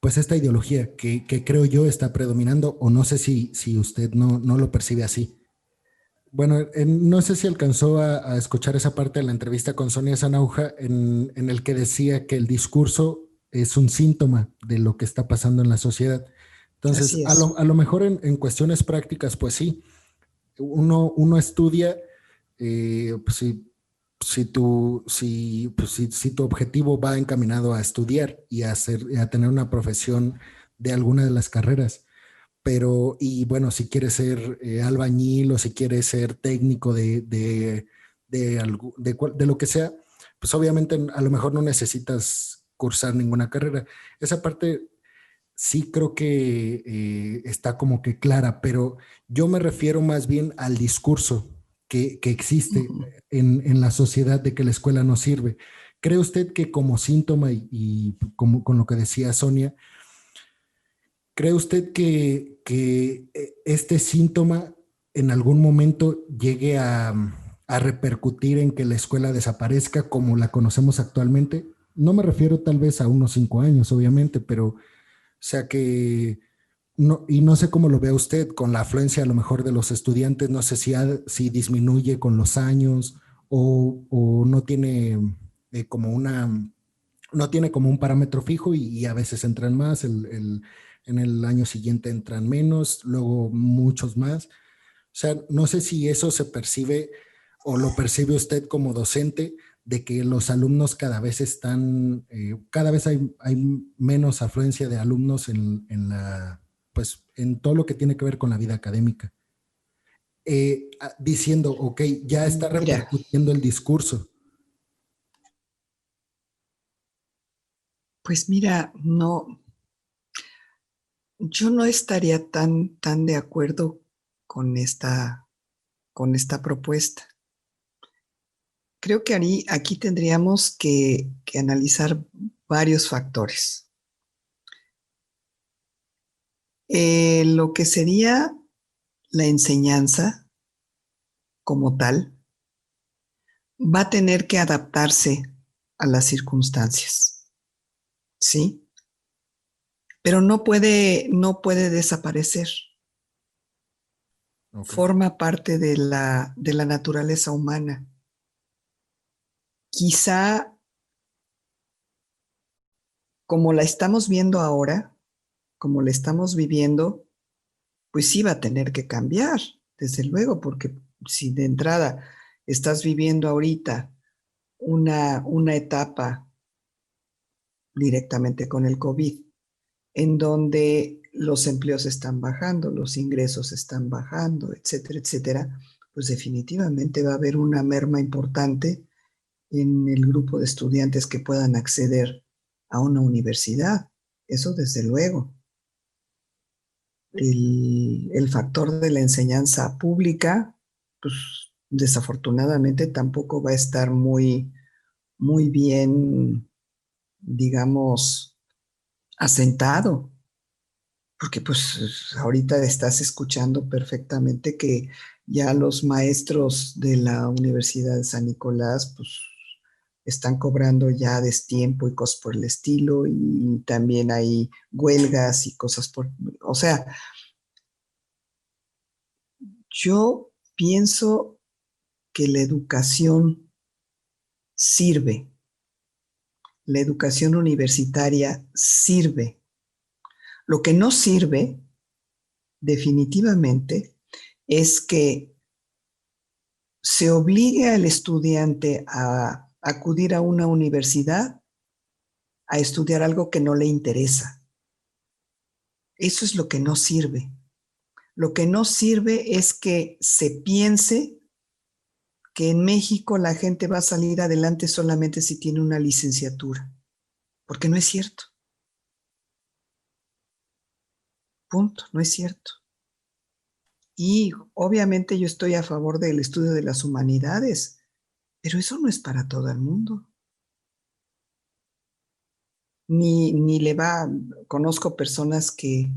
pues esta ideología que creo yo está predominando o no sé si usted no lo percibe así? Bueno, no sé si alcanzó a escuchar esa parte de la entrevista con Sonia Sanauja en el que decía que el discurso es un síntoma de lo que está pasando en la sociedad. Entonces, Así a es. lo mejor en cuestiones prácticas, pues sí, uno estudia, pues si tu objetivo va encaminado a estudiar y a tener una profesión de alguna de las carreras, pero, y bueno, si quieres ser albañil o si quieres ser técnico de lo que sea, pues obviamente a lo mejor no necesitas cursar ninguna carrera. Esa parte sí creo que está como que clara, pero yo me refiero más bien al discurso que existe Ujú. en la sociedad de que la escuela no sirve. ¿Cree usted que como síntoma y como con lo que decía Sonia, cree usted que este síntoma en algún momento llegue a repercutir en que la escuela desaparezca como la conocemos actualmente? No me refiero tal vez a unos 5 años, obviamente, pero o sea que no, y no sé cómo lo ve usted con la afluencia a lo mejor de los estudiantes, no sé si disminuye con los años o no tiene como no tiene como un parámetro fijo y a veces entran más, en el año siguiente entran menos, luego muchos más. O sea, no sé si eso se percibe o lo percibe usted como docente, de que los alumnos cada vez están, cada vez hay menos afluencia de alumnos pues, en todo lo que tiene que ver con la vida académica. Diciendo, ok, ya está Mira, repercutiendo el discurso. pues mira, no, yo no estaría tan de acuerdo con con esta propuesta. Creo que aquí tendríamos que analizar varios factores. Lo que sería la enseñanza como tal va a tener que adaptarse a las circunstancias, ¿sí? Pero no puede desaparecer. Ok. Forma parte de de la naturaleza humana. Quizá como la estamos viendo ahora, como la estamos viviendo, pues sí va a tener que cambiar, desde luego, porque si de entrada estás viviendo ahorita una etapa directamente con el COVID, en donde los empleos están bajando, los ingresos están bajando, etcétera, etcétera, pues definitivamente va a haber una merma importante en el grupo de estudiantes que puedan acceder a una universidad. Eso desde luego. El factor de la enseñanza pública, pues desafortunadamente tampoco va a estar muy bien, digamos, asentado, porque pues ahorita estás escuchando perfectamente que ya los maestros de la Universidad de San Nicolás, pues están cobrando ya destiempo y cosas por el estilo, y también hay huelgas y cosas o sea, yo pienso que la educación sirve, la educación universitaria sirve. Lo que no sirve, definitivamente, es que se obligue al estudiante a acudir a una universidad a estudiar algo que no le interesa. Eso es lo que no sirve. Lo que no sirve es que se piense que en México la gente va a salir adelante solamente si tiene una licenciatura, porque no es cierto. Punto, no es cierto. Y obviamente yo estoy a favor del estudio de las humanidades, pero eso no es para todo el mundo. Ni le va, conozco personas que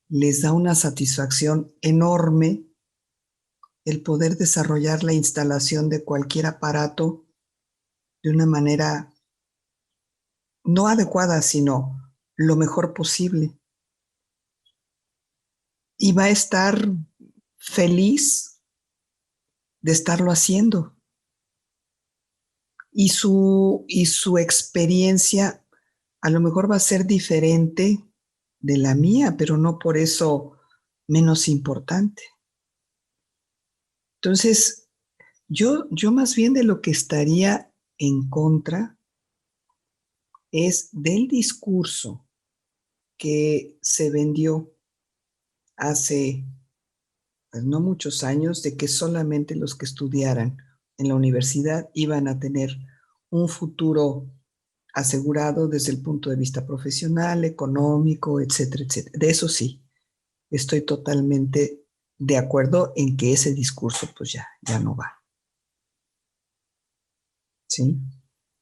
les da una satisfacción enorme el poder desarrollar la instalación de cualquier aparato de una manera no adecuada, sino lo mejor posible. Y va a estar feliz de estarlo haciendo. Y su experiencia a lo mejor va a ser diferente de la mía, pero no por eso menos importante. Entonces, yo más bien de lo que estaría en contra es del discurso que se vendió hace pues, no muchos años de que solamente los que estudiaran en la universidad iban a tener un futuro asegurado desde el punto de vista profesional, económico, etcétera, etcétera. De eso sí, estoy totalmente de acuerdo en que ese discurso pues ya no va. ¿Sí?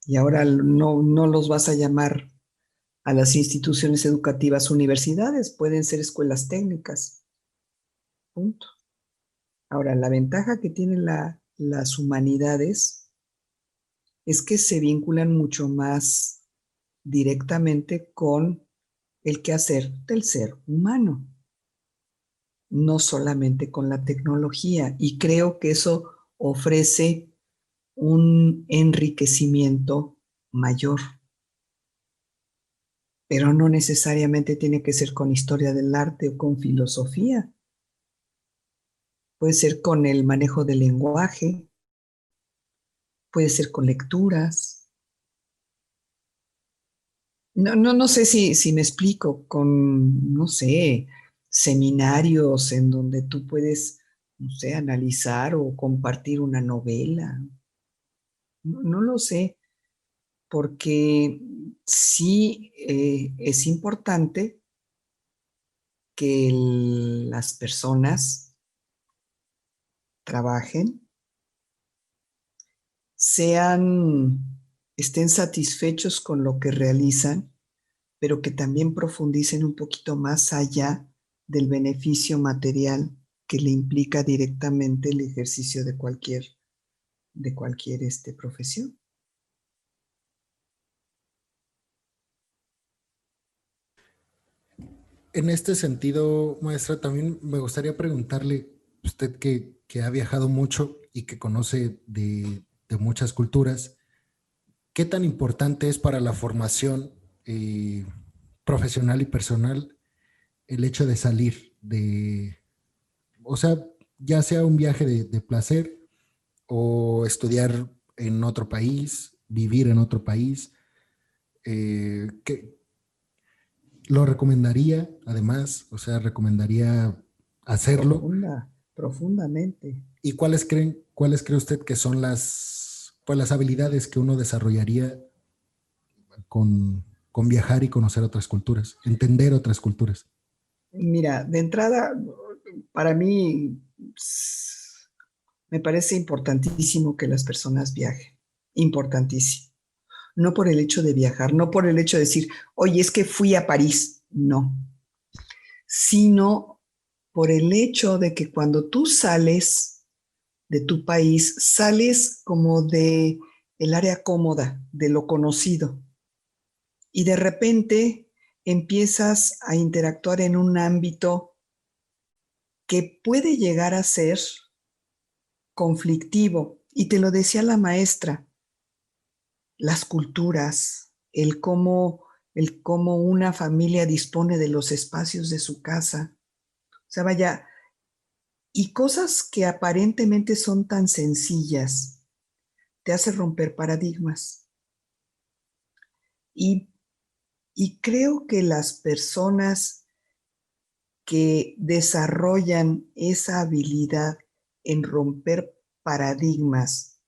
Y ahora no los vas a llamar a las instituciones educativas universidades, pueden ser escuelas técnicas. Punto. Ahora, la ventaja que tienen las humanidades es que se vinculan mucho más directamente con el quehacer del ser humano, no solamente con la tecnología. Y creo que eso ofrece un enriquecimiento mayor, pero no necesariamente tiene que ser con historia del arte o con filosofía. Puede ser con el manejo del lenguaje, puede ser con lecturas. No sé si me explico, con, no sé, seminarios en donde tú puedes, no sé, analizar o compartir una novela. No lo sé, porque sí es importante que las personas trabajen, estén satisfechos con lo que realizan, pero que también profundicen un poquito más allá del beneficio material que le implica directamente el ejercicio de cualquier profesión. En este sentido, maestra, también me gustaría preguntarle, usted que ha viajado mucho y que conoce de muchas culturas, ¿qué tan importante es para la formación profesional y personal el hecho de salir o sea, ya sea un viaje de placer o estudiar en otro país, vivir en otro país? ¿Qué, lo recomendaría, además? O sea, ¿recomendaría hacerlo? Profundamente. ¿Y cuáles cree usted que son pues, las habilidades que uno desarrollaría con viajar y conocer otras culturas, entender otras culturas? Mira, de entrada, para mí me parece importantísimo que las personas viajen. Importantísimo. No por el hecho de viajar, no por el hecho de decir, oye, es que fui a París. No. Sino por el hecho de que cuando tú sales de tu país, sales como de el área cómoda, de lo conocido, y de repente empiezas a interactuar en un ámbito que puede llegar a ser conflictivo. Y te lo decía la maestra, las culturas, el cómo una familia dispone de los espacios de su casa. O sea, vaya, y cosas que aparentemente son tan sencillas, te hace romper paradigmas. Y, y creo que las personas que desarrollan esa habilidad en romper paradigmas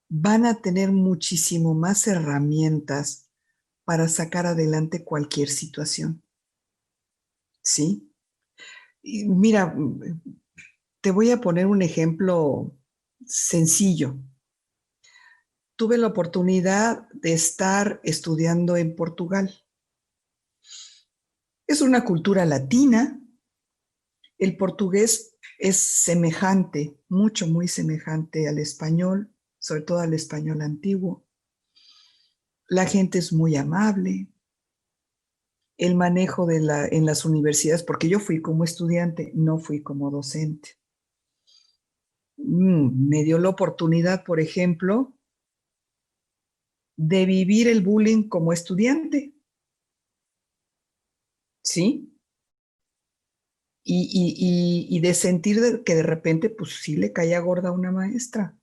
van a tener muchísimo más herramientas para sacar adelante cualquier situación. ¿Sí? Y mira, te voy a poner un ejemplo sencillo. Tuve la oportunidad de estar estudiando en Portugal. Es una cultura latina. El portugués es semejante, muy semejante al español, sobre todo al español antiguo. La gente es muy amable. El manejo en las universidades, porque yo fui como estudiante, no fui como docente. me dio la oportunidad, por ejemplo, de vivir el bullying como estudiante, ¿sí? Y de sentir que de repente, pues sí le caía gorda a una maestra.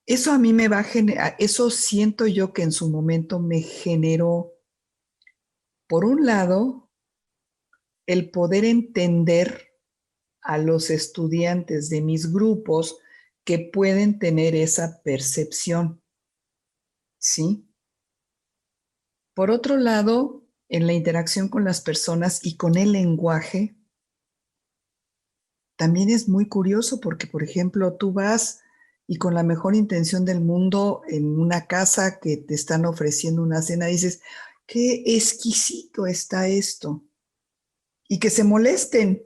Eso a mí me va a generar, eso siento yo que en su momento me generó, por un lado, el poder entender a los estudiantes de mis grupos que pueden tener esa percepción, ¿sí? Por otro lado, en la interacción con las personas y con el lenguaje, también es muy curioso porque, por ejemplo, tú vas y con la mejor intención del mundo en una casa que te están ofreciendo una cena, dices, qué exquisito está esto. Y que se molesten,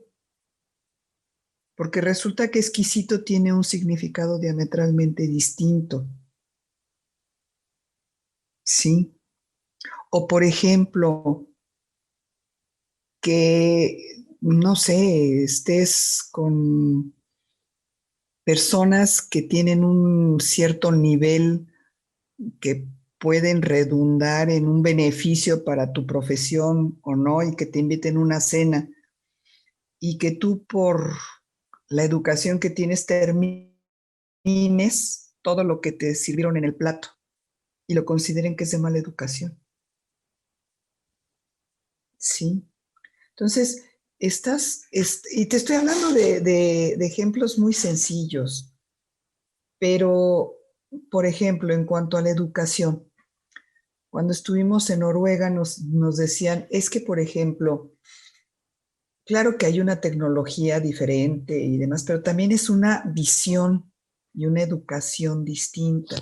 porque resulta que exquisito tiene un significado diametralmente distinto. Sí. O por ejemplo, que, no sé, estés con personas que tienen un cierto nivel que pueden redundar en un beneficio para tu profesión o no, y que te inviten a una cena, y que tú por la educación que tienes termines todo lo que te sirvieron en el plato y lo consideren que es de mala educación. Sí. Entonces, y te estoy hablando de ejemplos muy sencillos, pero, por ejemplo, en cuanto a la educación, cuando estuvimos en Noruega nos decían, es que, por ejemplo, claro que hay una tecnología diferente y demás, pero también es una visión y una educación distinta.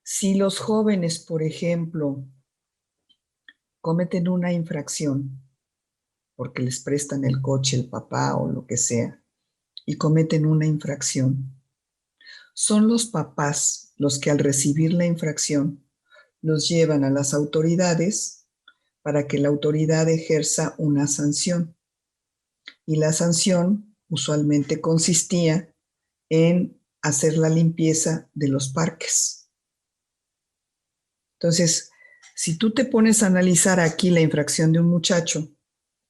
Si los jóvenes, por ejemplo, cometen una infracción porque les prestan el coche el papá o lo que sea, y cometen una infracción, son los papás los que al recibir la infracción los llevan a las autoridades para que la autoridad ejerza una sanción. Y la sanción usualmente consistía en hacer la limpieza de los parques. Entonces, si tú te pones a analizar aquí la infracción de un muchacho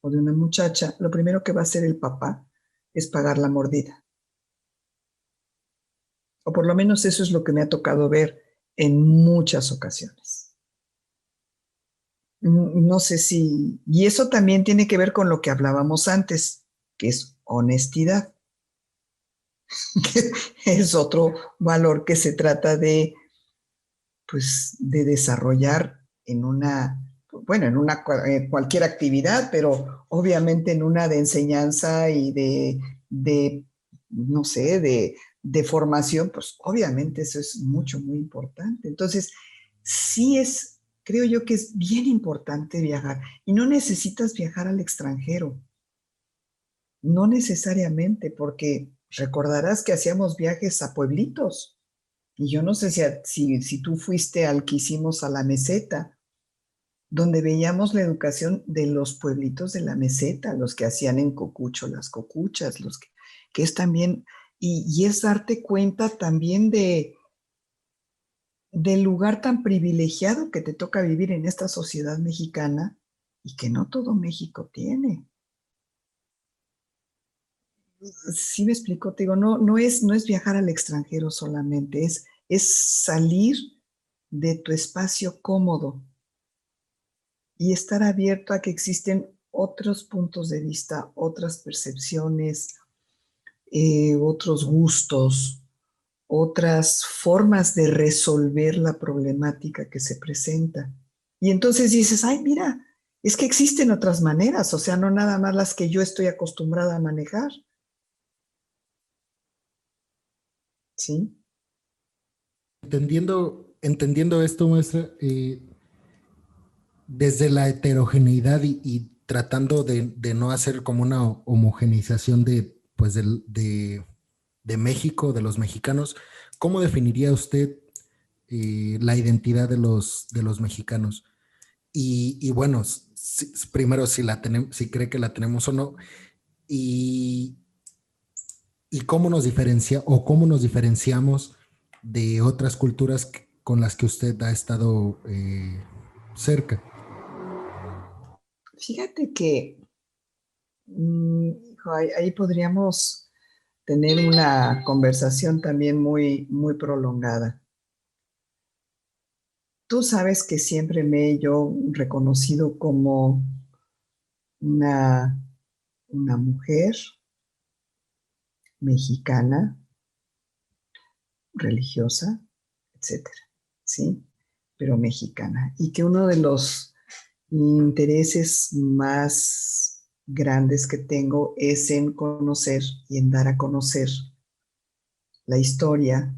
o de una muchacha, lo primero que va a hacer el papá es pagar la mordida. O por lo menos eso es lo que me ha tocado ver en muchas ocasiones. No sé si... Y eso también tiene que ver con lo que hablábamos antes, que es honestidad, que es otro valor que se trata de, pues, de desarrollar en una, bueno, en una cualquier actividad, pero obviamente en una de enseñanza y de no sé, de formación, pues obviamente eso es mucho, muy importante. Entonces, sí es, creo yo que es bien importante viajar y no necesitas viajar al extranjero, no necesariamente, porque recordarás que hacíamos viajes a pueblitos. Y yo no sé si tú fuiste al que hicimos a la meseta, donde veíamos la educación de los pueblitos de la meseta, los que hacían en cocucho las cocuchas, que es también, y es darte cuenta también del lugar tan privilegiado que te toca vivir en esta sociedad mexicana y que no todo México tiene. Sí me explico, te digo, no es viajar al extranjero solamente, es salir de tu espacio cómodo y estar abierto a que existen otros puntos de vista, otras percepciones, otros gustos, otras formas de resolver la problemática que se presenta. Y entonces dices, ay, mira, es que existen otras maneras, o sea, no nada más las que yo estoy acostumbrada a manejar, ¿sí? Entendiendo esto, maestra, desde la heterogeneidad y tratando de no hacer como una homogeneización pues de México, de los mexicanos, ¿cómo definiría usted la identidad de los mexicanos? Y bueno, primero si cree que la tenemos o no, y y cómo nos diferencia o cómo nos diferenciamos de otras culturas con las que usted ha estado cerca. Fíjate que hijo, ahí podríamos tener una conversación también muy, muy prolongada. Tú sabes que siempre me he yo reconocido como una, una mujer mexicana, religiosa, etcétera, ¿sí? Pero mexicana. Y que uno de los intereses más grandes que tengo es en conocer y en dar a conocer la historia,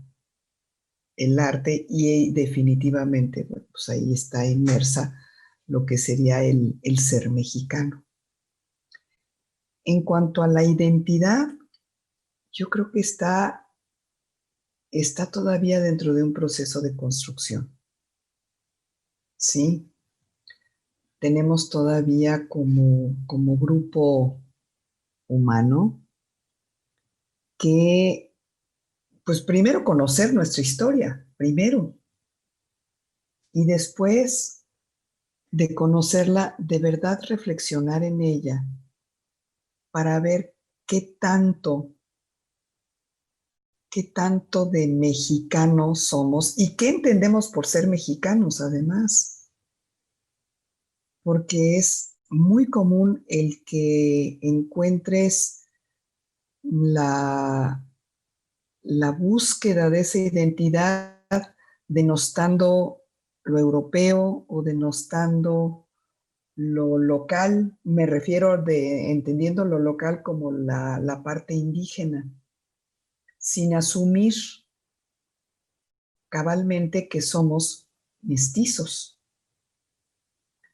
el arte y definitivamente, bueno, pues ahí está inmersa lo que sería el ser mexicano. En cuanto a la identidad, yo creo que está todavía dentro de un proceso de construcción, ¿sí? Tenemos todavía como grupo humano que, pues primero conocer nuestra historia, primero, y después de conocerla, de verdad reflexionar en ella para ver qué tanto de mexicanos somos y qué entendemos por ser mexicanos además, porque es muy común el que encuentres la, la búsqueda de esa identidad denostando lo europeo o denostando lo local, me refiero de entendiendo lo local como la parte indígena, sin asumir cabalmente que somos mestizos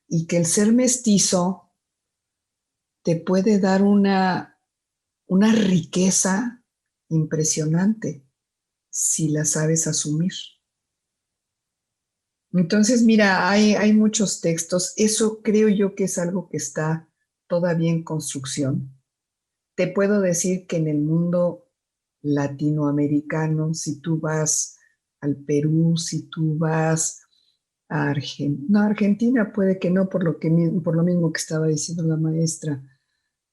y que el ser mestizo te puede dar una riqueza impresionante si la sabes asumir. Entonces, mira, hay muchos textos. Eso creo yo que es algo que está todavía en construcción. Te puedo decir que en el mundo latinoamericano, si tú vas al Perú, si tú vas a Argentina, no, Argentina puede que no, por lo mismo que estaba diciendo la maestra,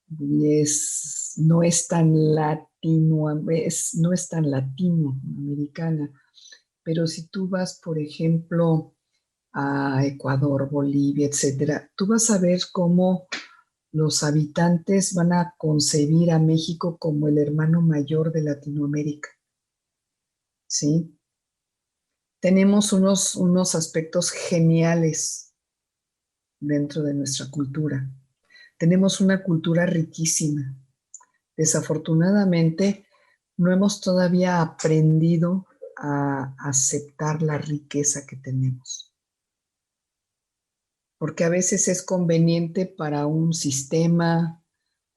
no es tan no es tan latinoamericana, pero si tú vas, por ejemplo, a Ecuador, Bolivia, etcétera, tú vas a ver cómo los habitantes van a concebir a México como el hermano mayor de Latinoamérica, ¿sí? Tenemos unos aspectos geniales dentro de nuestra cultura. Tenemos una cultura riquísima. Desafortunadamente, no hemos todavía aprendido a aceptar la riqueza que tenemos, porque a veces es conveniente para un sistema,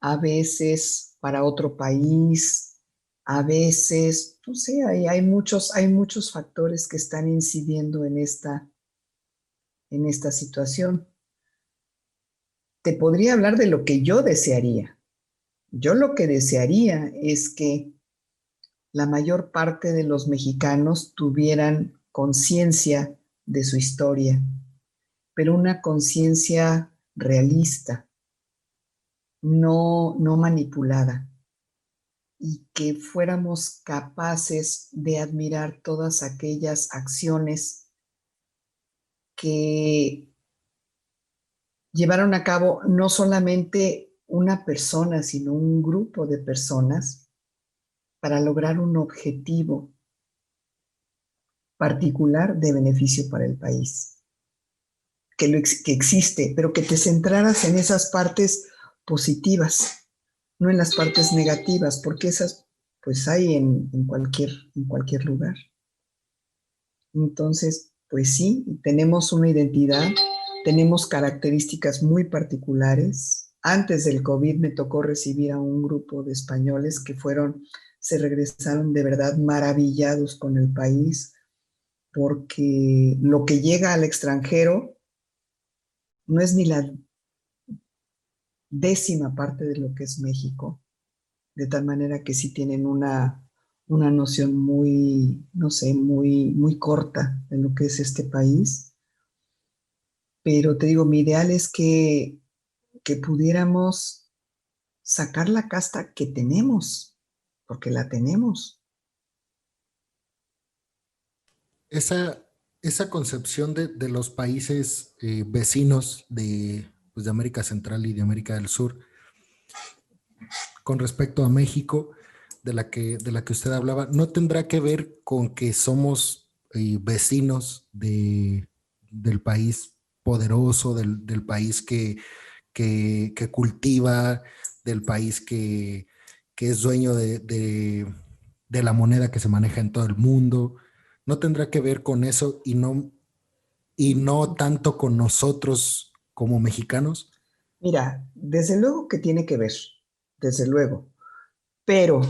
a veces para otro país, a veces, no sé, hay muchos factores que están incidiendo en esta situación. Te podría hablar de lo que yo desearía. Yo lo que desearía es que la mayor parte de los mexicanos tuvieran conciencia de su historia, pero una conciencia realista, no manipulada, y que fuéramos capaces de admirar todas aquellas acciones que llevaron a cabo no solamente una persona, sino un grupo de personas para lograr un objetivo particular de beneficio para el país, que existe, pero que te centraras en esas partes positivas, no en las partes negativas, porque esas pues hay en cualquier lugar. Entonces, pues sí, tenemos una identidad, tenemos características muy particulares. Antes del COVID me tocó recibir a un grupo de españoles que se regresaron de verdad maravillados con el país, porque lo que llega al extranjero no es ni la décima parte de lo que es México. de tal manera que sí tienen una noción muy, no sé, muy corta de lo que es este país. Pero te digo, mi ideal es que pudiéramos sacar la casta que tenemos, porque la tenemos. Esa, esa concepción de los países vecinos pues, de América Central y de América del Sur con respecto a México, de la que usted hablaba, no tendrá que ver con que somos vecinos del país poderoso, del país que cultiva, del país que es dueño de la moneda que se maneja en todo el mundo. No tendrá que ver con eso y no tanto con nosotros como mexicanos. Mira, desde luego que tiene que ver, desde luego. Pero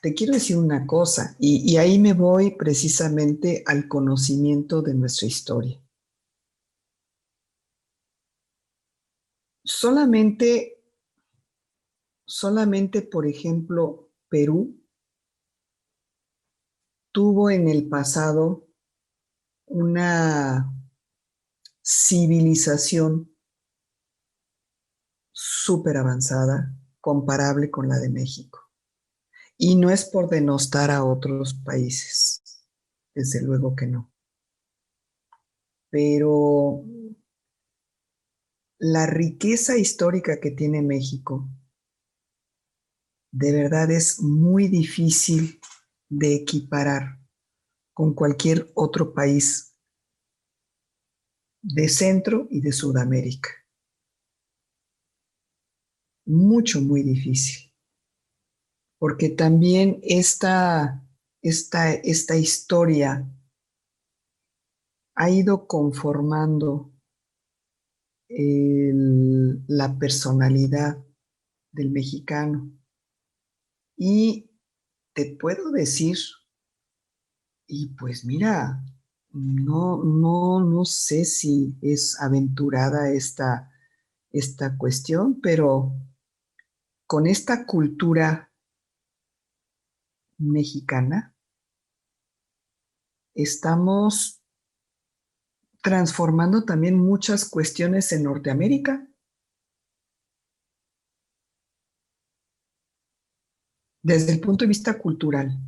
te quiero decir una cosa, y ahí me voy precisamente al conocimiento de nuestra historia. Solamente, solamente, por ejemplo, Perú tuvo en el pasado una civilización súper avanzada, comparable con la de México. Y no es por denostar a otros países, desde luego que no. Pero la riqueza histórica que tiene México, de verdad es muy difícil de equiparar con cualquier otro país de Centro y de Sudamérica. Mucho, muy difícil. Porque también esta historia ha ido conformando la personalidad del mexicano. Y te puedo decir, y pues mira, no sé si es aventurada esta cuestión, pero con esta cultura mexicana estamos transformando también muchas cuestiones en Norteamérica, desde el punto de vista cultural,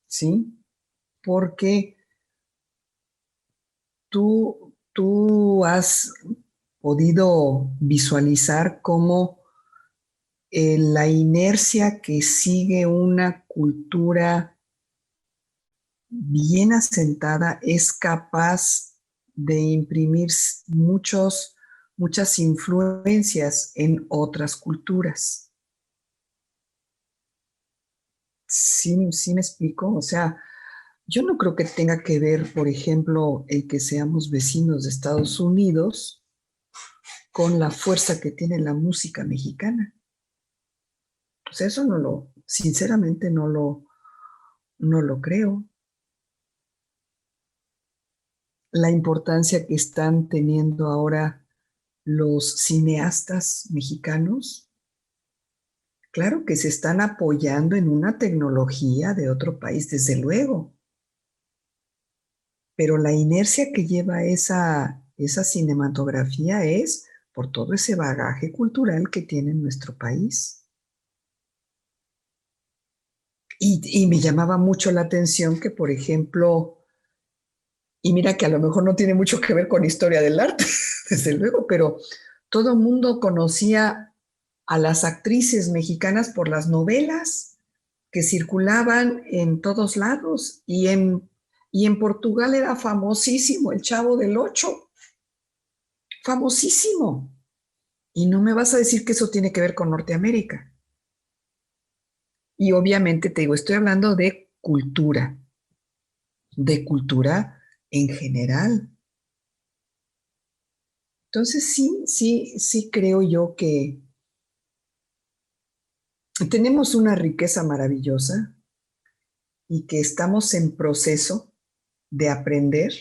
¿sí? Porque tú has podido visualizar cómo la inercia que sigue una cultura bien asentada es capaz de imprimir muchas influencias en otras culturas. ¿Sí me explico? O sea, yo no creo que tenga que ver, por ejemplo, el que seamos vecinos de Estados Unidos con la fuerza que tiene la música mexicana. O sea, eso sinceramente no lo creo. La importancia que están teniendo ahora los cineastas mexicanos, claro que se están apoyando en una tecnología de otro país, desde luego, pero la inercia que lleva esa cinematografía es por todo ese bagaje cultural que tiene nuestro país. Y me llamaba mucho la atención que, por ejemplo, y mira que a lo mejor no tiene mucho que ver con historia del arte, desde luego, pero todo el mundo conocía a las actrices mexicanas por las novelas que circulaban en todos lados y en Portugal era famosísimo el Chavo del Ocho, famosísimo. Y no me vas a decir que eso tiene que ver con Norteamérica. Y obviamente te digo, estoy hablando de cultura en general. Entonces sí creo yo que tenemos una riqueza maravillosa y que estamos en proceso de aprender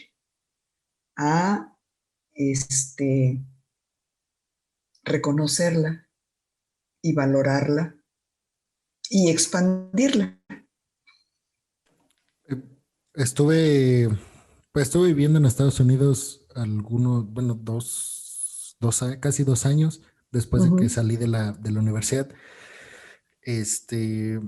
a reconocerla y valorarla y expandirla. Estuve, pues estuve viviendo en Estados Unidos bueno, casi 2 años después de que Ujú. salí de la universidad. Este,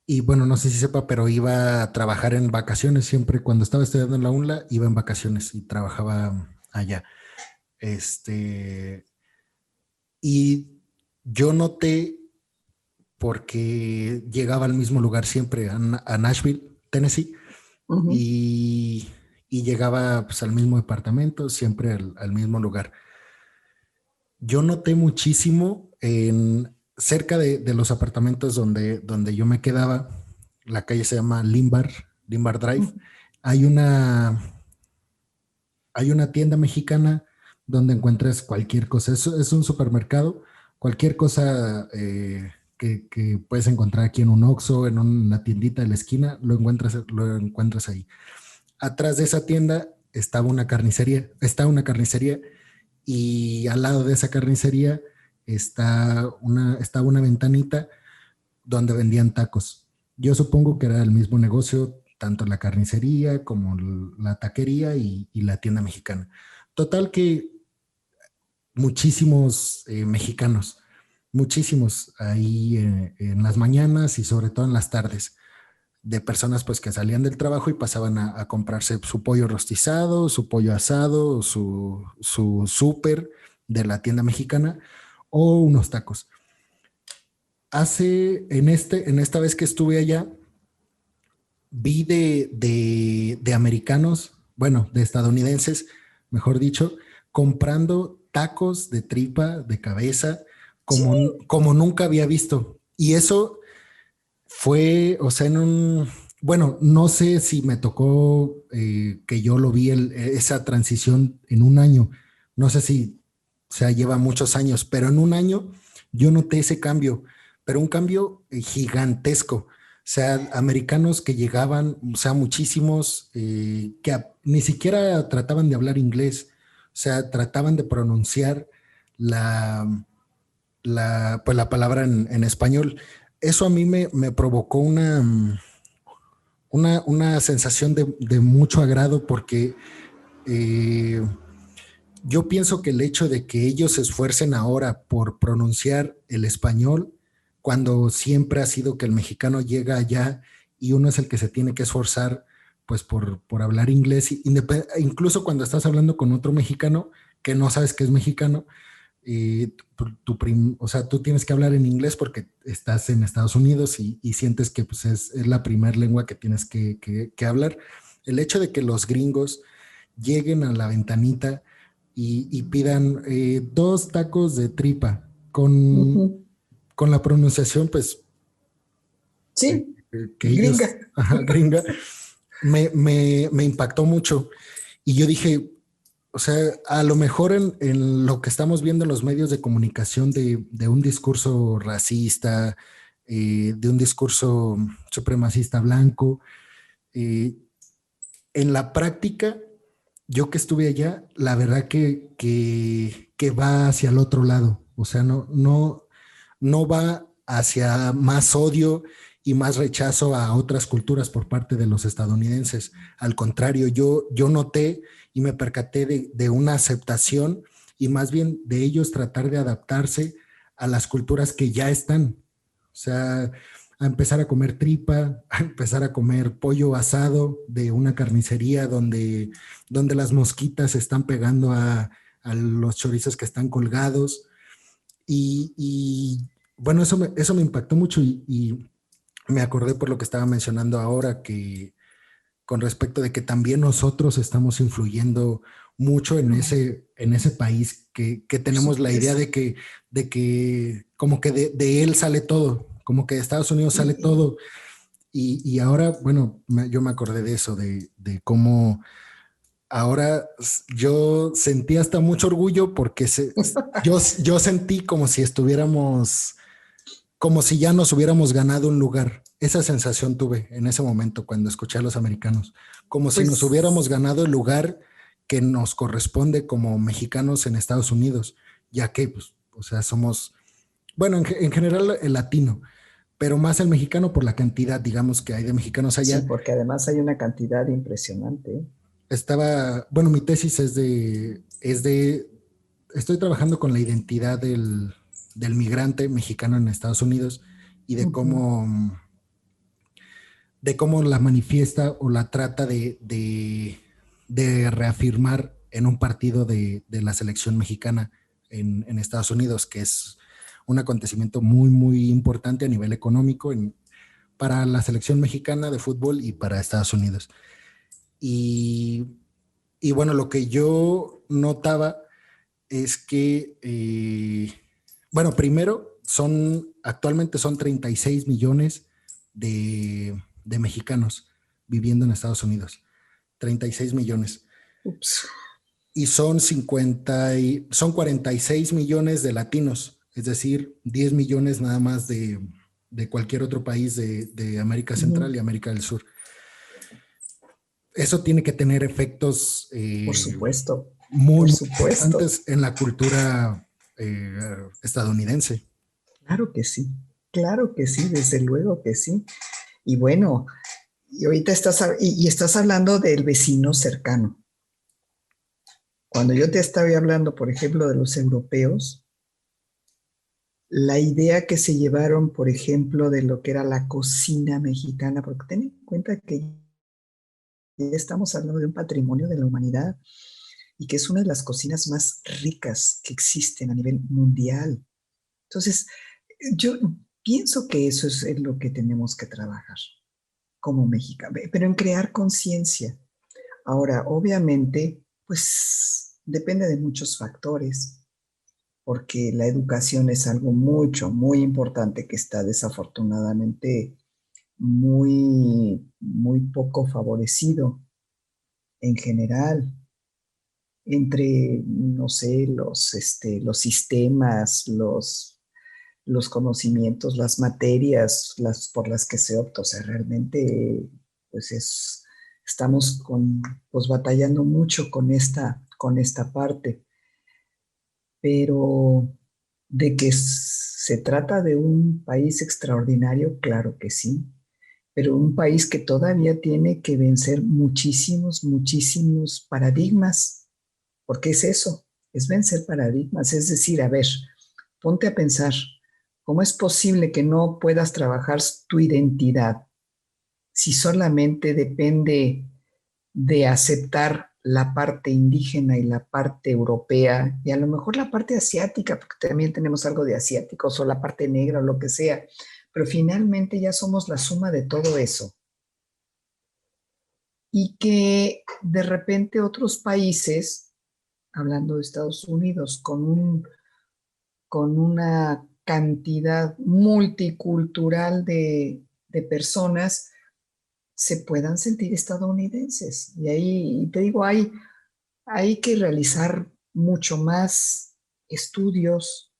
y bueno, no sé si sepa, pero iba a trabajar en vacaciones siempre. Cuando estaba estudiando en la UNLA, iba en vacaciones y trabajaba allá. Este, y yo noté, porque llegaba al mismo lugar siempre, a Nashville, Tennessee, Ujú. y, y llegaba pues, al mismo departamento, siempre al mismo lugar. Yo noté muchísimo cerca de los apartamentos donde yo me quedaba, la calle se llama Limbar Drive, Ujú. hay hay una tienda mexicana donde encuentras cualquier cosa. Es un supermercado, cualquier cosa que puedes encontrar aquí en un Oxxo, en una tiendita de la esquina, lo encuentras ahí. Atrás de esa tienda está una carnicería, y al lado de esa carnicería estaba una ventanita donde vendían tacos. Yo supongo que era el mismo negocio, tanto la carnicería como la taquería y la tienda mexicana. Total que muchísimos mexicanos, muchísimos ahí en las mañanas y sobre todo en las tardes, de personas pues que salían del trabajo y pasaban a comprarse su pollo rostizado, su pollo asado, su súper de la tienda mexicana o unos tacos. En esta vez que estuve allá, vi de americanos, bueno, de estadounidenses, mejor dicho, comprando tacos de tripa, de cabeza, Sí. como nunca había visto. Y eso fue, o sea, bueno, no sé si me tocó que yo lo vi esa transición en un año. No sé si, o sea, lleva muchos años, pero en un año yo noté ese cambio, pero un cambio gigantesco. O sea, americanos que llegaban, o sea, muchísimos ni siquiera trataban de hablar inglés, o sea, trataban de pronunciar la, pues la palabra en español. Eso a mí me provocó una sensación de mucho agrado porque eh, yo pienso que el hecho de que ellos se esfuercen ahora por pronunciar el español, cuando siempre ha sido que el mexicano llega allá y uno es el que se tiene que esforzar pues por hablar inglés, incluso cuando estás hablando con otro mexicano que no sabes que es mexicano, o sea, tú tienes que hablar en inglés porque estás en Estados Unidos y sientes que pues, es la primera lengua que tienes que hablar. El hecho de que los gringos lleguen a la ventanita y pidan 2 tacos de tripa Ujú. con la pronunciación, pues, Sí, que gringa. ellos, ajá, gringa, me impactó mucho. Y yo dije, o sea, a lo mejor en lo que estamos viendo en los medios de comunicación de un discurso racista, de un discurso supremacista blanco, eh, en la práctica, yo que estuve allá, la verdad que va hacia el otro lado. O sea, no va hacia más odio y más rechazo a otras culturas por parte de los estadounidenses. Al contrario, yo noté y me percaté de una aceptación y más bien de ellos tratar de adaptarse a las culturas que ya están. O sea, a empezar a comer tripa, a empezar a comer pollo asado de una carnicería donde las mosquitas están pegando a los chorizos que están colgados. Y bueno, eso me impactó mucho y me acordé por lo que estaba mencionando ahora, que con respecto de que también nosotros estamos influyendo mucho en ese país, que Por tenemos la idea supuesto. de que como que de él sale todo, como que de Estados Unidos sale Y todo. Y ahora, bueno, yo me acordé de eso, de cómo ahora yo sentí hasta mucho orgullo porque yo sentí como si estuviéramos, como si ya nos hubiéramos ganado un lugar. Esa sensación tuve en ese momento cuando escuché a los americanos, como si nos hubiéramos pues ganado el lugar que nos corresponde como mexicanos en Estados Unidos, ya que, pues, o sea, somos, bueno, en general el latino, pero más el mexicano por la cantidad, digamos, que hay de mexicanos Sí, allá. porque además hay una cantidad impresionante, ¿eh? Bueno, mi tesis estoy trabajando con la identidad del migrante mexicano en Estados Unidos y Ujú. de cómo la manifiesta o la trata de reafirmar en un partido de la selección mexicana en Estados Unidos, que es un acontecimiento muy, muy importante a nivel económico para la selección mexicana de fútbol y para Estados Unidos. Y, y bueno, lo que yo notaba es que, bueno, primero, actualmente son 36 millones de mexicanos viviendo en Estados Unidos. 36 millones. Ups. Y son 46 millones de latinos, es decir, 10 millones nada más de cualquier otro país de América Central Ujú. y América del Sur. Eso tiene que tener efectos Por supuesto, muy, por muy supuesto. importantes en la cultura estadounidense. Claro que sí, desde luego que sí. Y bueno, y ahorita y estás hablando del vecino cercano. Cuando yo te estaba hablando, por ejemplo, de los europeos, la idea que se llevaron, por ejemplo, de lo que era la cocina mexicana, porque ten en cuenta que ya estamos hablando de un patrimonio de la humanidad y que es una de las cocinas más ricas que existen a nivel mundial. Entonces, yo pienso que eso es en lo que tenemos que trabajar como mexicanos, pero en crear conciencia. Ahora, obviamente, pues depende de muchos factores, porque la educación es algo mucho, muy importante que está desafortunadamente muy poco favorecido en general entre, no sé, los sistemas, los conocimientos, las materias por las que se opta. O sea, realmente, pues estamos pues batallando mucho con esta parte, pero de que se trata de un país extraordinario, claro que sí, pero un país que todavía tiene que vencer muchísimos paradigmas, porque es eso, es vencer paradigmas, es decir, a ver, ponte a pensar, ¿cómo es posible que no puedas trabajar tu identidad si solamente depende de aceptar la parte indígena y la parte europea y a lo mejor la parte asiática, porque también tenemos algo de asiáticos o la parte negra o lo que sea, pero finalmente ya somos la suma de todo eso? Y que de repente otros países, hablando de Estados Unidos, con una cantidad multicultural de personas, se puedan sentir estadounidenses. Y ahí, te digo, hay que realizar mucho más estudios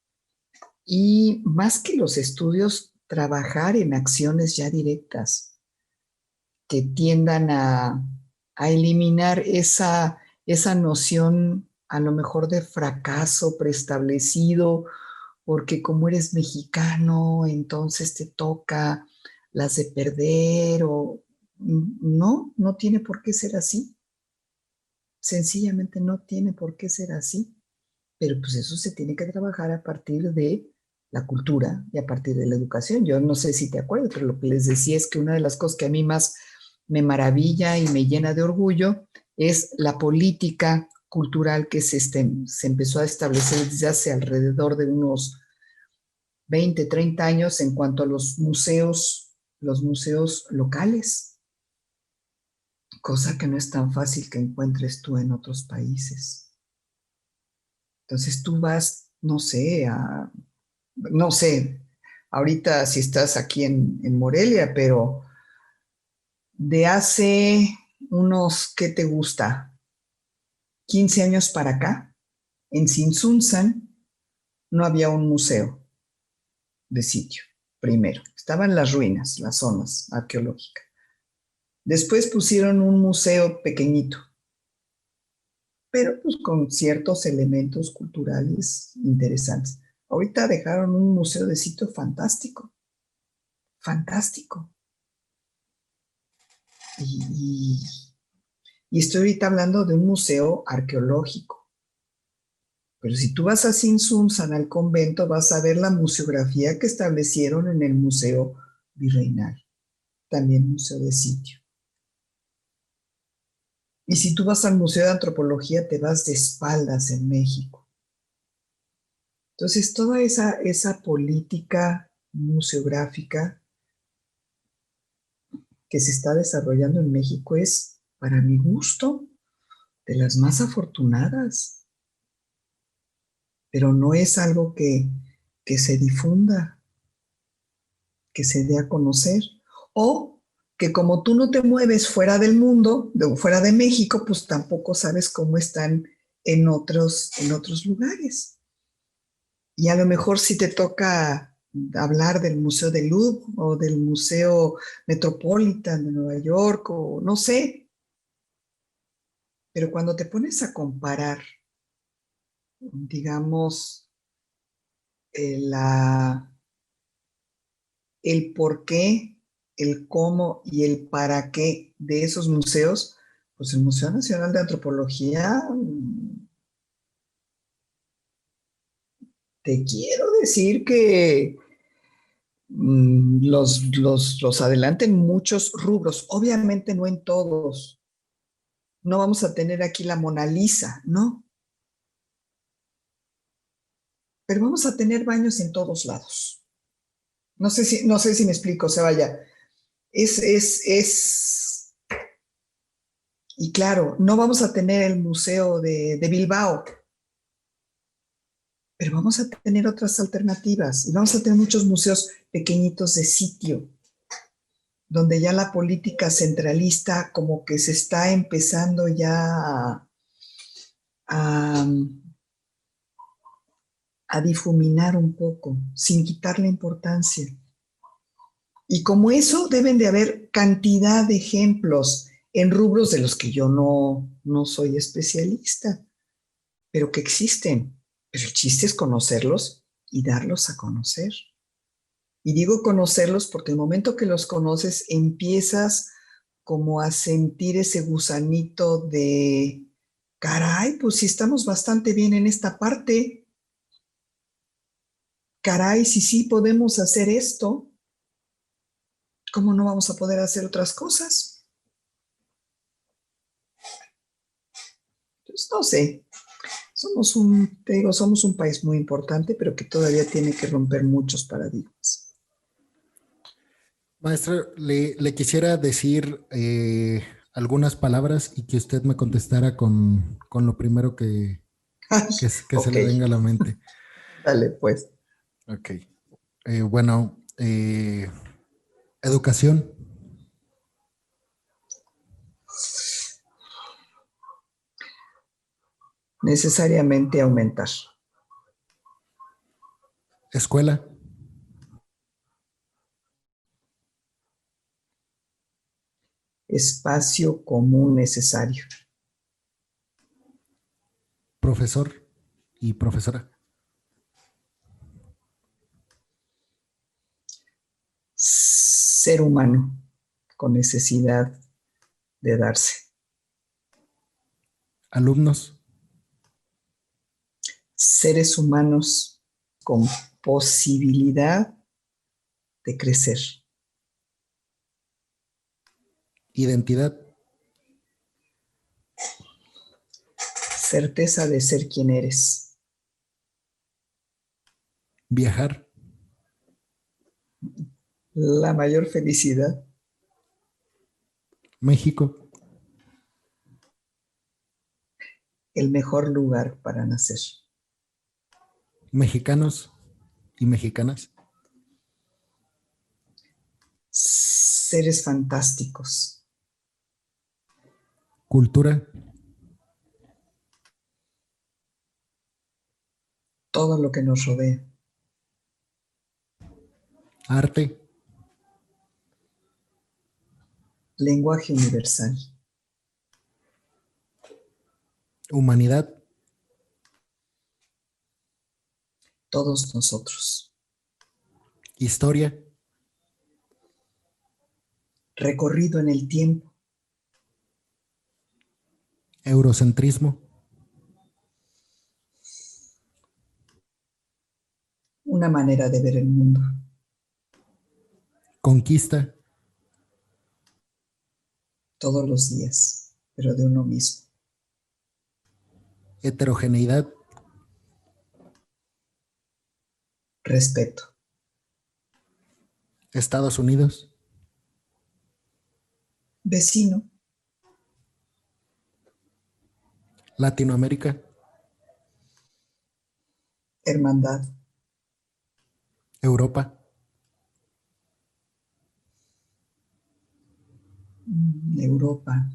y más que los estudios, trabajar en acciones ya directas que tiendan a eliminar esa noción a lo mejor de fracaso preestablecido, porque como eres mexicano, entonces te toca las de perder o no, no tiene por qué ser así. Sencillamente no tiene por qué ser así, pero pues eso se tiene que trabajar a partir de la cultura y a partir de la educación. Yo no sé si te acuerdas, pero lo que les decía es que una de las cosas que a mí más me maravilla y me llena de orgullo es la política cultural que se empezó a establecer desde hace alrededor de unos 20, 30 años en cuanto a los museos locales, cosa que no es tan fácil que encuentres tú en otros países. Entonces tú vas, no sé, ahorita si estás aquí en Morelia, pero de hace unos, ¿qué te gusta? 15 años para acá, en Tzintzuntzan no había un museo de sitio, primero. Estaban las ruinas, las zonas arqueológicas. Después pusieron un museo pequeñito, pero pues con ciertos elementos culturales interesantes. Ahorita dejaron un museo de sitio fantástico. fantástico. Y, y estoy ahorita hablando de un museo arqueológico. Pero si tú vas a Tzintzuntzan, al convento, vas a ver la museografía que establecieron en el Museo Virreinal, también museo de sitio. Y si tú vas al Museo de Antropología, te vas de espaldas en México. Entonces, toda esa política museográfica que se está desarrollando en México es, para mi gusto, de las más afortunadas, pero no es algo que se difunda, que se dé a conocer, o que como tú no te mueves fuera del mundo, fuera de México, pues tampoco sabes cómo están en otros lugares. Y a lo mejor si te toca hablar del Museo del Louvre o del Museo Metropolitan de Nueva York o no sé, pero cuando te pones a comparar, digamos, el por qué, el cómo y el para qué de esos museos, pues el Museo Nacional de Antropología, te quiero decir que los adelanta en muchos rubros, obviamente no en todos. No vamos a tener aquí la Mona Lisa, ¿no? Pero vamos a tener baños en todos lados. No sé si me explico, o sea, vaya, y claro, no vamos a tener el Museo de Bilbao, pero vamos a tener otras alternativas y vamos a tener muchos museos pequeñitos de sitio, donde ya la política centralista como que se está empezando ya a, a difuminar un poco, sin quitarle importancia. Y como eso deben de haber cantidad de ejemplos en rubros de los que yo no soy especialista, pero que existen. Pero el chiste es conocerlos y darlos a conocer. Y digo conocerlos porque el momento que los conoces empiezas como a sentir ese gusanito de, caray, pues sí estamos bastante bien en esta parte. Caray, si sí podemos hacer esto, ¿cómo no vamos a poder hacer otras cosas? Entonces, no sé, somos un país muy importante, pero que todavía tiene que romper muchos paradigmas. Maestra, le quisiera decir algunas palabras y que usted me contestara con lo primero Ay, que se ok, le venga a la mente. dale pues. Ok. Bueno, educación, Necesariamente aumentar. escuela, Espacio común necesario. profesor y profesora, Ser humano con necesidad de darse. alumnos, Seres humanos con posibilidad de crecer. identidad, Certeza de ser quien eres. viajar, La mayor felicidad. México, El mejor lugar para nacer. mexicanos y mexicanas, Seres fantásticos. cultura, Todo lo que nos rodea. arte, Lenguaje universal. humanidad, Todos nosotros. historia, recorrido en el tiempo. Eurocentrismo. Una manera de ver el mundo. Conquista. Todos los días, pero de uno mismo. Heterogeneidad. Respeto. Estados Unidos. Vecino. Latinoamérica. Hermandad. Europa. Europa.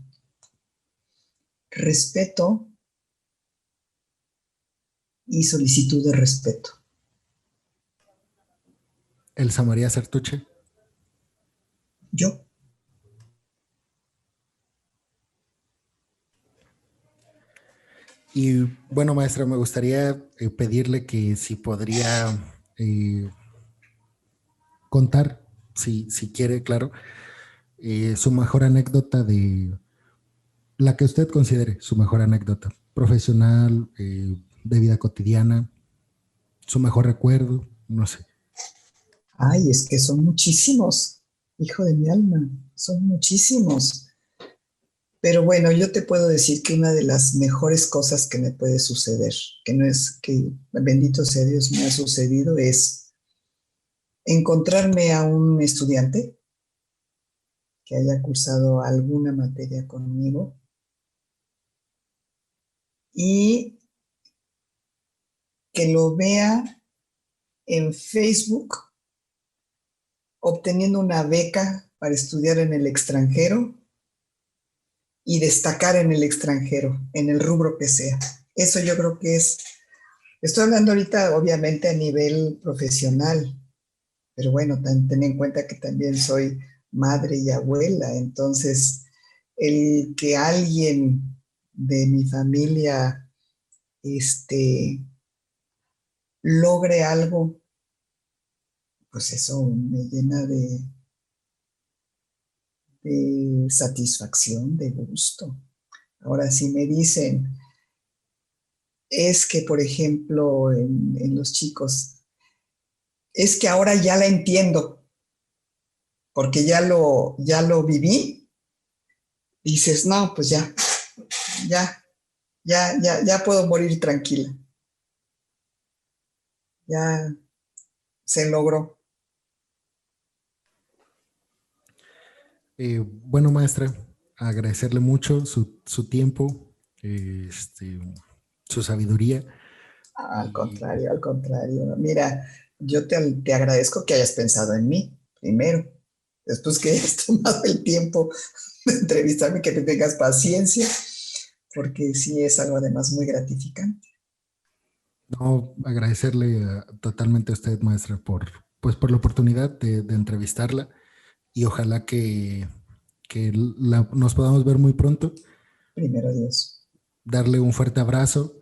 Respeto y solicitud de respeto. Elsa María Certuche. Yo. Y bueno, maestra, me gustaría pedirle que si podría contar, si quiere, claro, su mejor anécdota de la que usted considere su mejor anécdota profesional, de vida cotidiana, su mejor recuerdo, no sé. Ay, es que son muchísimos, hijo de mi alma, son muchísimos. Pero bueno, yo te puedo decir que una de las mejores cosas que me puede suceder, que no es que, bendito sea Dios, me ha sucedido, es encontrarme a un estudiante que haya cursado alguna materia conmigo y que lo vea en Facebook obteniendo una beca para estudiar en el extranjero y destacar en el extranjero, en el rubro que sea. Eso yo creo que es, estoy hablando ahorita obviamente a nivel profesional, pero bueno, ten en cuenta que también soy madre y abuela, entonces el que alguien de mi familia logre algo, pues eso me llena de satisfacción, de gusto. Ahora, si me dicen, es que, por ejemplo, en los chicos, es que ahora ya la entiendo, porque ya lo viví, dices, no, pues ya puedo morir tranquila. Ya se logró. Bueno, maestra, agradecerle mucho su tiempo, su sabiduría. Al Y contrario, al contrario. Mira, yo te agradezco que hayas pensado en mí primero. Después que hayas tomado el tiempo de entrevistarme, que te tengas paciencia, porque sí es algo además muy gratificante. no, agradecerle totalmente a usted, maestra, por la oportunidad de entrevistarla y ojalá que nos podamos ver muy pronto, Primero Dios. darle un fuerte abrazo,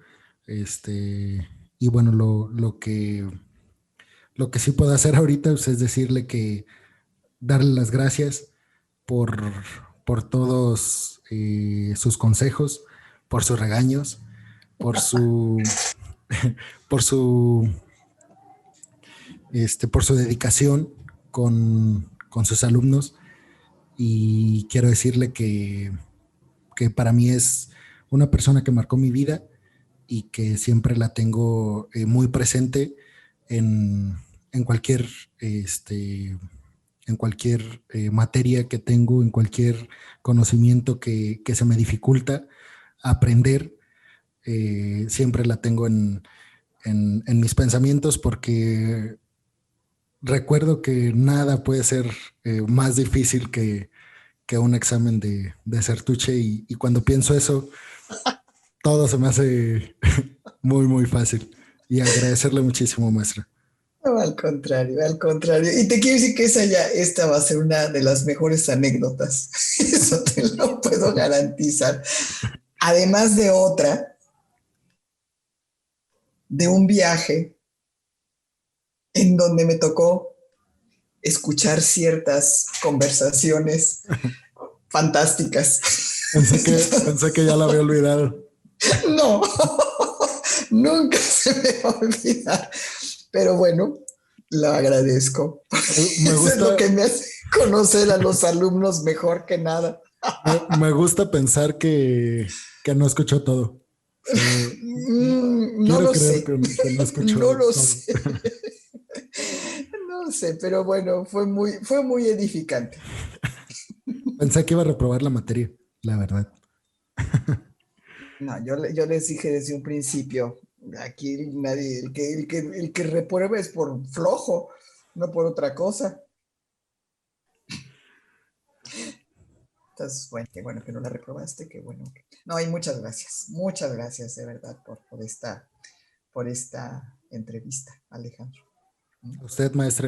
y bueno, lo que sí puedo hacer ahorita pues, es decirle que darle las gracias por, por todos sus consejos, por sus regaños, por su, por su, por su dedicación con sus alumnos. Y quiero decirle que para mí es una persona que marcó mi vida y que siempre la tengo muy presente en, en cualquier, en cualquier materia que tengo, en cualquier conocimiento que se me dificulta aprender, siempre la tengo en mis pensamientos porque recuerdo que nada puede ser más difícil que un examen de Certuche y cuando pienso eso, todo se me hace muy, muy fácil. Y agradecerle muchísimo, maestra. No, al contrario, al contrario. Y te quiero decir que esta va a ser una de las mejores anécdotas. Eso te lo puedo garantizar. Además de otra, de un viaje en donde me tocó escuchar ciertas conversaciones fantásticas. Pensé que ya la había olvidado. No, nunca se me va a olvidar. Pero bueno, lo agradezco. Me Eso es gusta, lo que me hace conocer a los alumnos mejor que nada. me gusta pensar que no escuchó todo. O sea, No quiero lo creer sé, que no escuchó no lo todo. sé, no sé, pero bueno, fue muy edificante. Pensé que iba a reprobar la materia, la verdad. No, yo les dije desde un principio, aquí nadie, el que reprueba es por flojo, no por otra cosa. Entonces, bueno, qué bueno que no la reprobaste, qué bueno. No, y muchas gracias de verdad por esta entrevista, Alejandro. Usted, maestra.